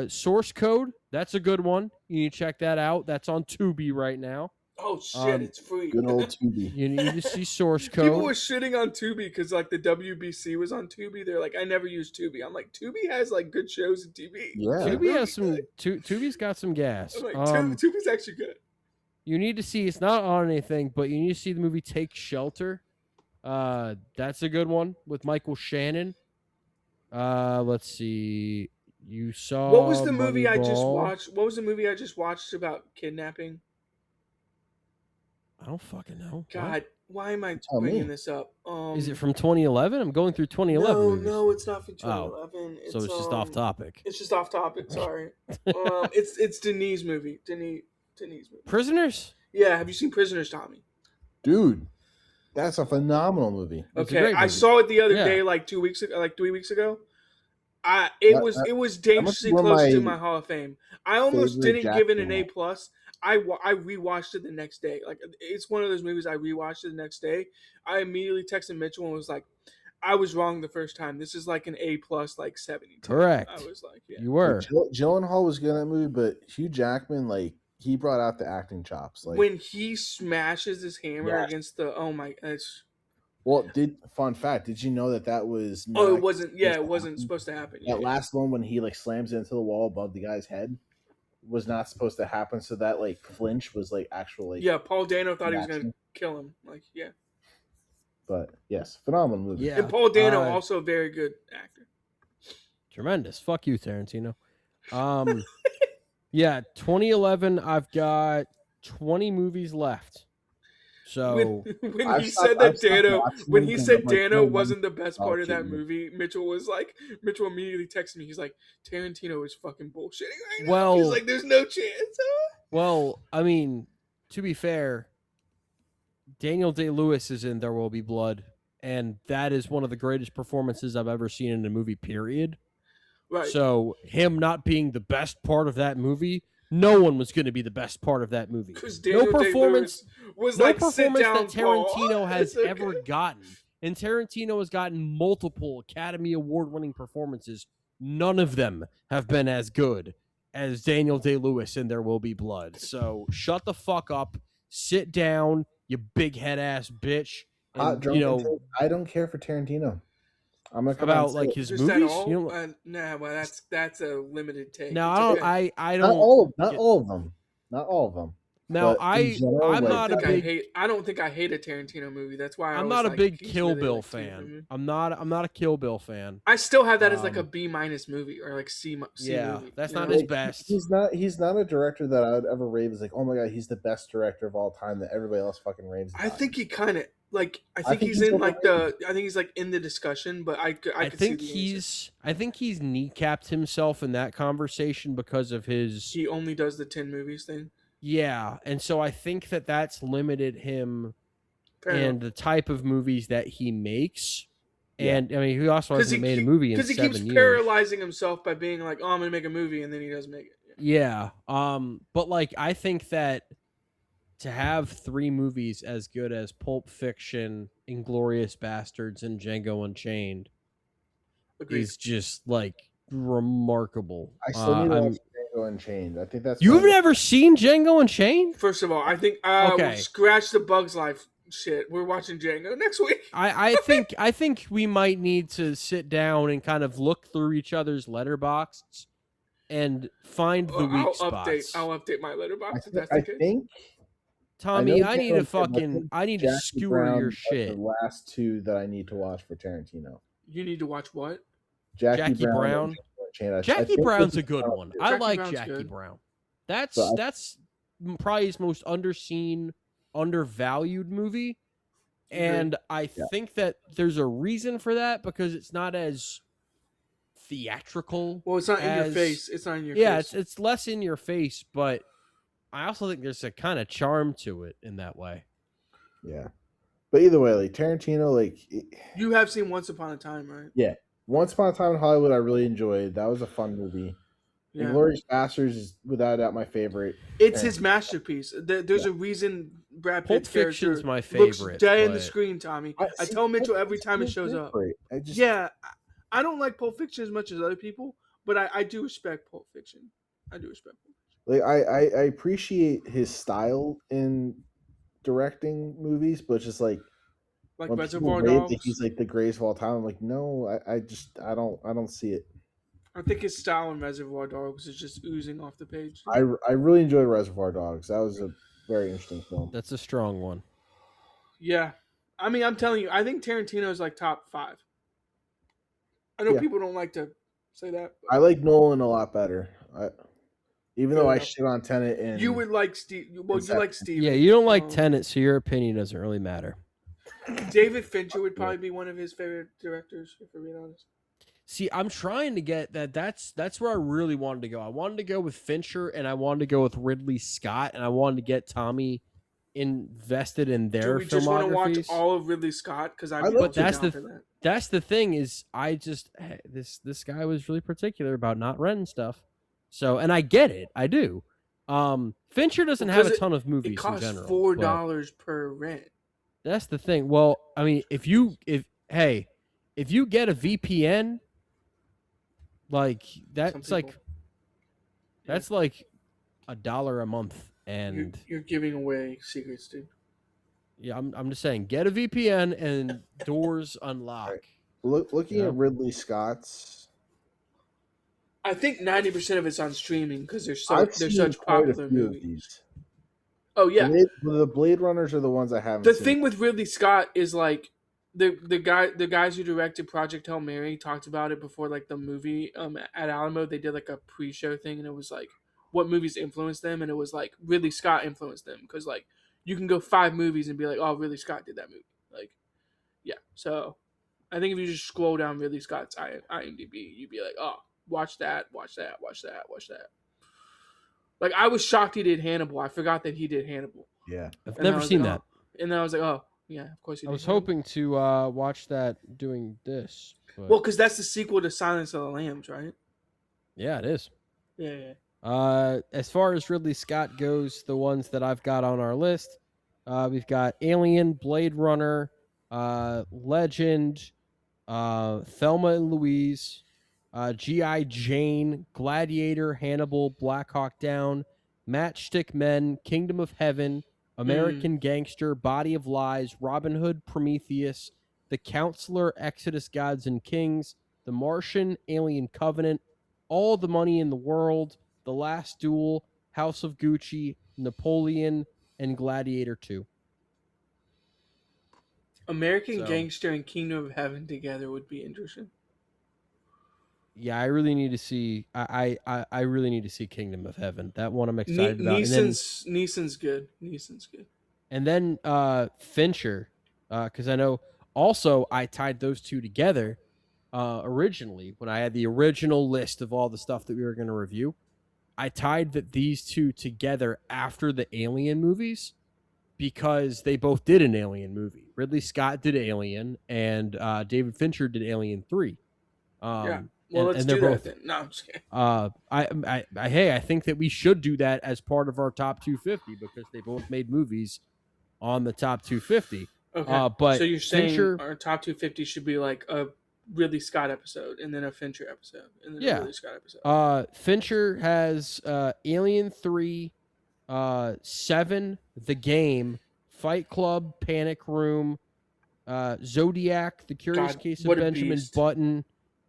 Source Code, that's a good one. You need to check that out. That's on Tubi right now. Oh shit, it's free. Good old Tubi. You need to see Source Code. People were shitting on Tubi because like the WBC was on Tubi. They're like, I never use Tubi. I'm like, Tubi has like good shows in TV. Yeah, Tubi has some. Tubi's got some gas. I'm like, Tubi's actually good. You need to see. It's not on anything, but you need to see the movie Take Shelter. That's a good one with Michael Shannon. Let's see. You saw. What was the movie Moneyball. I just watched? What was the movie I just watched about kidnapping? I don't fucking know. God, why am I bringing this up? Is it from 2011? I'm going through 2011. No, it's not from 2011. So it's just off topic. It's just off topic. Sorry. It's Denis' movie. Denis movie. Prisoners? Yeah. Have you seen Prisoners, Tommy? Dude, that's a phenomenal movie. Okay, I saw it the other day, like 2 weeks ago, like 3 weeks ago. It was dangerously close to my Hall of Fame. I almost didn't give it an A+. I rewatched it the next day. Like, it's one of those movies I rewatched it the next day. I immediately texted Mitchell and was like, I was wrong the first time. This is like an A+, like 70. Correct. I was like, yeah. You were. Gyllenhaal was good in that movie, but Hugh Jackman, like, he brought out the acting chops. Like, when he smashes his hammer against the, fun fact, did you know that was not it wasn't supposed to happen. That last one when he like slams into the wall above the guy's head was not supposed to happen, so that like flinch was like actually Paul Dano thought he was gonna kill him. But yes, phenomenal movie. Yeah. And Paul Dano also a very good actor. Tremendous. Fuck you, Tarantino. 2011 I've got 20 movies left. So when he said Dano wasn't the best part of that movie, Mitchell immediately texted me. He's like, Tarantino is fucking bullshitting right now. He's like, there's no chance. Well, I mean, to be fair, Daniel Day-Lewis is in There Will Be Blood, and that is one of the greatest performances I've ever seen in a movie, period. Right. So him not being the best part of that movie, no one was going to be the best part of that movie. No performance that Tarantino has ever gotten. And Tarantino has gotten multiple Academy Award-winning performances. None of them have been as good as Daniel Day-Lewis in There Will Be Blood. So shut the fuck up. Sit down, you big head ass bitch. And, I don't care for Tarantino. I'm not about like his movies. That's a limited take. No, I don't. Not all of them. Not all of them. Now I don't think I hate a Tarantino movie. That's why I'm not a big Kill Bill fan. I'm not a Kill Bill fan. I still have that as like a B- movie or like C movie. That's not his best. He's not a director that I would ever rave as like, oh my god, he's the best director of all time that everybody else fucking raves. I think he kind of like. I think he's in like the. I think he's like in the discussion, but I think he's kneecapped himself in that conversation because of his. He only does the 10 movies thing. Yeah, and so I think that's limited him and the type of movies that he makes. And I mean, he also hasn't made a movie in 7 years. Because he keeps paralyzing himself by being like, "Oh, I'm gonna make a movie," and then he doesn't make it. Yeah. But like, I think that to have 3 movies as good as Pulp Fiction, Inglourious Bastards, and Django Unchained is just like remarkable. I still need to watch Django Unchained. I think that's. You've never seen Django Unchained? First of all, I think scratch the Bugs Life shit. We're watching Django next week. I think we might need to sit down and kind of look through each other's letterboxds and find the weak spots. I'll update my letterbox if that's okay. I think. Tommy, I need to skewer your shit. The last 2 that I need to watch for Tarantino. You need to watch what? Jackie Brown. Jackie Brown's a good one. I like Jackie Brown. That's probably his most underseen, undervalued movie. And I think that there's a reason for that because it's not as theatrical. Well, it's not in your face. It's not in your face. Yeah, it's less in your face, but I also think there's a kind of charm to it in that way. Yeah. But either way, like Tarantino, like you have seen Once Upon a Time, right? Yeah. Once Upon a Time in Hollywood, I really enjoyed. That was a fun movie. Yeah. Inglourious Basterds is without a doubt my favorite. It's his masterpiece. There's a reason Brad Pulp Pitt's Fiction's character my favorite, looks dead in the but- screen, Tommy. I I see, tell Mitchell Pulp every time it Fiction shows is up. great. Yeah, I don't like Pulp Fiction as much as other people, but I do respect Pulp Fiction. I do respect Pulp Fiction. Like I appreciate his style in directing movies, but just like when Reservoir people rave that Dogs. he's like the greatest of all time, I'm like, no, I don't see it. I think his style in Reservoir Dogs is just oozing off the page. I really enjoyed Reservoir Dogs. That was a very interesting film. That's a strong one. Yeah. I mean, I'm telling you, I think Tarantino is like top 5. I know people don't like to say that. But I like Nolan a lot better. Even though I enough. shit on Tenet and you would like Steve. Well, you like Steve. Yeah, you don't like Tenet, so your opinion doesn't really matter. David Fincher would probably be one of his favorite directors, if we're being honest. See, I'm trying to get that. That's where I really wanted to go. I wanted to go with Fincher, and I wanted to go with Ridley Scott, and I wanted to get Tommy invested in their filmographies. Do we just want to watch all of Ridley Scott? Because that's the thing is this guy was really particular about not renting stuff. So, and I get it, I do. Fincher doesn't have a ton of movies. It costs in general, $4 per rent. That's the thing. Well, I mean, if you get a VPN, like that's like $1 a month, and you're giving away secrets, dude. Yeah, I'm just saying, get a VPN and doors unlock. Right. Looking at Ridley Scott's, I think 90% of it's on streaming because they're such popular movies. Oh yeah, the Blade Runners are the ones I haven't. The thing with Ridley Scott is like the guys who directed Project Hail Mary talked about it before, like the movie at Alamo. They did like a pre-show thing, and it was like what movies influenced them, and it was like Ridley Scott influenced them because like you can go 5 movies and be like, oh, Ridley Scott did that movie. Like, yeah. So I think if you just scroll down Ridley Scott's IMDb, you'd be like, oh, watch that. Like, I was shocked he did Hannibal. I forgot that he did Hannibal. Yeah. I've never seen that. And then I was like, oh, yeah, of course he did. I was hoping to watch that doing this. But... Well, because that's the sequel to Silence of the Lambs, right? Yeah, it is. Yeah. As far as Ridley Scott goes, the ones that I've got on our list, we've got Alien, Blade Runner, Legend, Thelma and Louise, G.I. Jane, Gladiator, Hannibal, Black Hawk Down, Matchstick Men, Kingdom of Heaven, American Gangster, Body of Lies, Robin Hood, Prometheus, The Counselor, Exodus, Gods and Kings, The Martian, Alien Covenant, All the Money in the World, The Last Duel, House of Gucci, Napoleon, and Gladiator 2. American Gangster and Kingdom of Heaven together would be interesting. Yeah, I really need to see. I really need to see Kingdom of Heaven. That one I'm excited about. Neeson's good. And then Fincher, because I know also I tied those two together originally when I had the original list of all the stuff that we were going to review. I tied these two together after the Alien movies because they both did an Alien movie. Ridley Scott did Alien, and David Fincher did Alien 3. Yeah. Well, let's do that then. No, I'm just kidding. I think that we should do that as part of our top 250 because they both made movies on the top 250. Okay. But so you're saying Fincher, our top 250 should be like a Ridley Scott episode and then a Fincher episode and then a Ridley Scott episode. Fincher has Alien 3, 7, The Game, Fight Club, Panic Room, Zodiac, The Curious Case of Benjamin Button,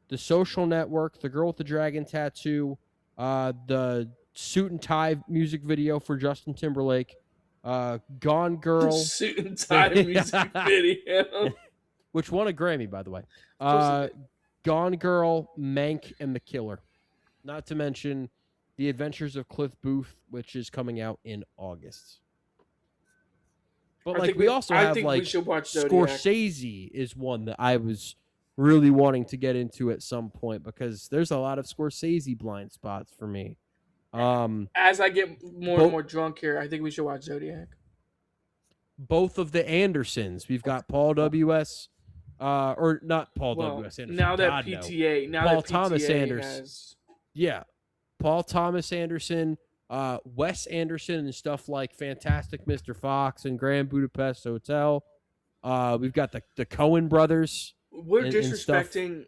The Social Network, The Girl with the Dragon Tattoo, the Suit and Tie music video for Justin Timberlake, Gone Girl. Suit and Tie music video. Which won a Grammy, by the way. Gone Girl, Mank, and The Killer. Not to mention The Adventures of Cliff Booth, which is coming out in August. But we also have like Scorsese is one that I was really wanting to get into at some point because there's a lot of Scorsese blind spots for me. As I get more and more drunk here, I think we should watch Zodiac. Both of the Andersons. We've got Paul W.S. Or not Paul W.S. Anderson. Now that PTA, Paul Thomas Anderson. Yeah. Paul Thomas Anderson, Wes Anderson and stuff like Fantastic Mr. Fox and Grand Budapest Hotel. We've got the Coen brothers. We're disrespecting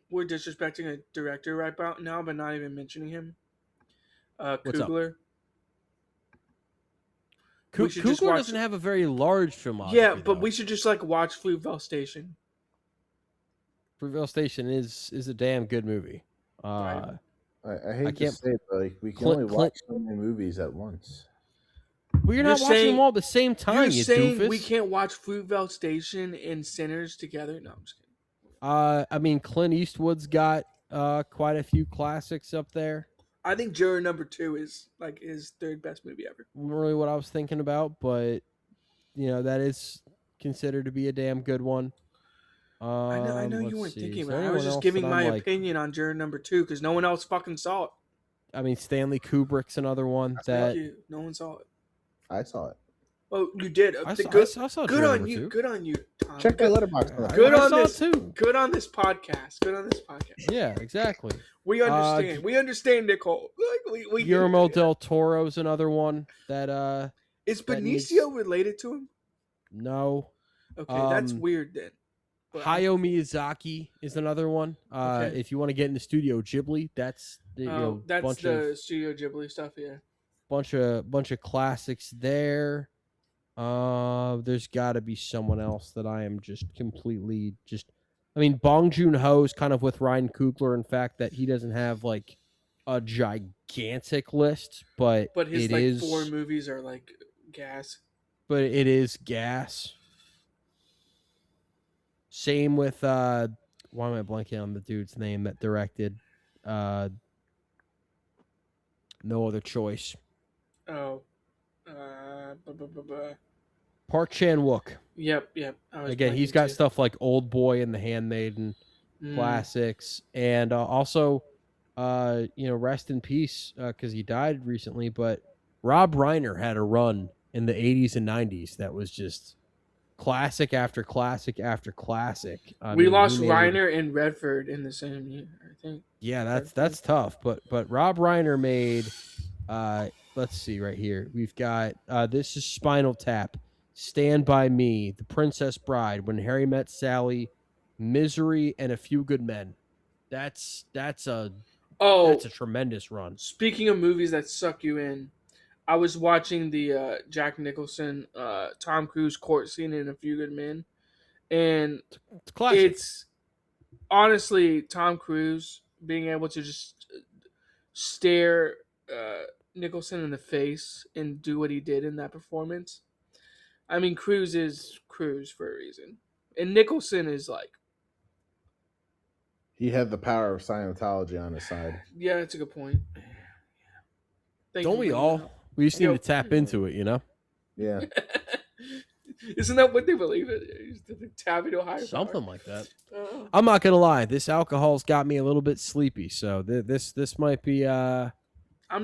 a director right about now, but not even mentioning him. Coogler. Coogler doesn't have a very large filmography. Yeah, but we should just like watch Fruitvale Station. Fruitvale Station is a damn good movie. I hate to say it, but like, we can only watch so many movies at once. Well, you're not watching them all at the same time. You're saying we can't watch Fruitvale Station and Sinners together? No, I'm just kidding. I mean, Clint Eastwood's got quite a few classics up there. I think Juror Number 2 is like his third best movie ever. Really, what I was thinking about, but that is considered to be a damn good one. I know you weren't thinking about it. I was just giving my opinion on Juror Number 2 because no one else fucking saw it. I mean, Stanley Kubrick's another one no one saw it. I saw it. Oh, you did. I saw good on you. Good on you, Tom. Check my letterboxd. Good on this too. Good on this podcast. Yeah, exactly. We understand. We understand, Nicole. Like we Guillermo del Toro's another one that is Benicio related to him? No. Okay, that's weird then. But Hayao Miyazaki is another one. Okay. If you want to get into Studio Ghibli, that's that's the Studio Ghibli stuff. Yeah. Bunch of classics there. There's got to be someone else that I am just completely I mean, Bong Joon-ho is kind of with Ryan Coogler in fact that he doesn't have like a gigantic list, but his 4 movies are like gas. But it is gas. Same with why am I blanking on the dude's name that directed No Other Choice? Oh. Park Chan-wook. Yep. Again, he's got stuff like Old Boy and The Handmaiden classics, and also, rest in peace because he died recently. But Rob Reiner had a run in the 80s and 90s that was just classic after classic after classic. We lost Reiner and Redford in the same year, I think. Yeah, that's tough. But Rob Reiner made. Let's see right here. We've got this is Spinal Tap, Stand By Me, The Princess Bride, When Harry Met Sally, Misery, and A Few Good Men. That's a tremendous run. Speaking of movies that suck you in, I was watching the Jack Nicholson, Tom Cruise court scene in A Few Good Men, and it's classic. It's honestly Tom Cruise being able to just stare Nicholson in the face and do what he did in that performance. I mean, Cruise is Cruise for a reason, and Nicholson is like he had the power of Scientology on his side. Yeah, that's a good point. Don't we all? We just need to tap into it, Yeah. Isn't that what they believe in? Tap into a higher something power. Like that. I'm not gonna lie. This alcohol's got me a little bit sleepy, so this might be. I'm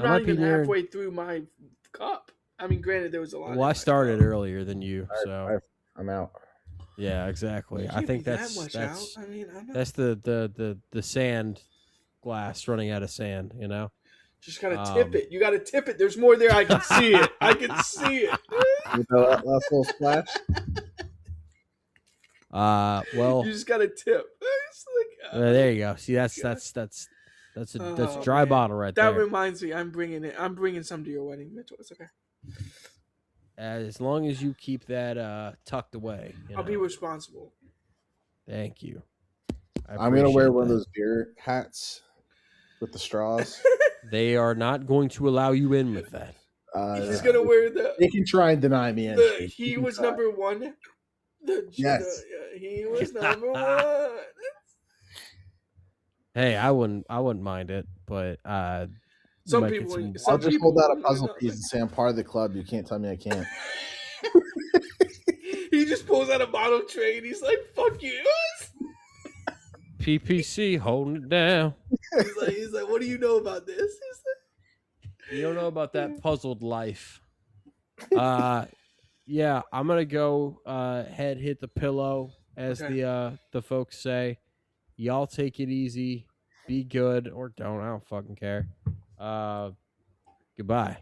not even halfway through my cup. I mean, granted, there was a lot. Well, I started earlier than you, so I'm out. Yeah, exactly. I think that's I mean, that's the sand glass running out of sand. Just gotta tip it. You gotta tip it. There's more there. I can see it. I can see it. With that last little splash. Well, you just gotta tip. There you go. See, that's a dry bottle right there. That reminds me. I'm bringing some to your wedding, Mitchell. It's okay. As long as you keep that tucked away, I'll be responsible. Thank you. I'm gonna wear one of those beer hats with the straws. They are not going to allow you in with that. He's gonna wear the. They can try and deny me entry. He was number one. Yes. He was number one. Hey, I wouldn't mind it, but some people. I'll just hold out a puzzle piece and say I'm part of the club. You can't tell me I can't. He just pulls out a bottle tray and he's like, "Fuck you." PPC holding it down. He's like, what do you know about this? You don't know about that puzzled life. Yeah, I'm gonna go head hit the pillow, as the folks say. Y'all take it easy, be good or don't. I don't fucking care. Goodbye.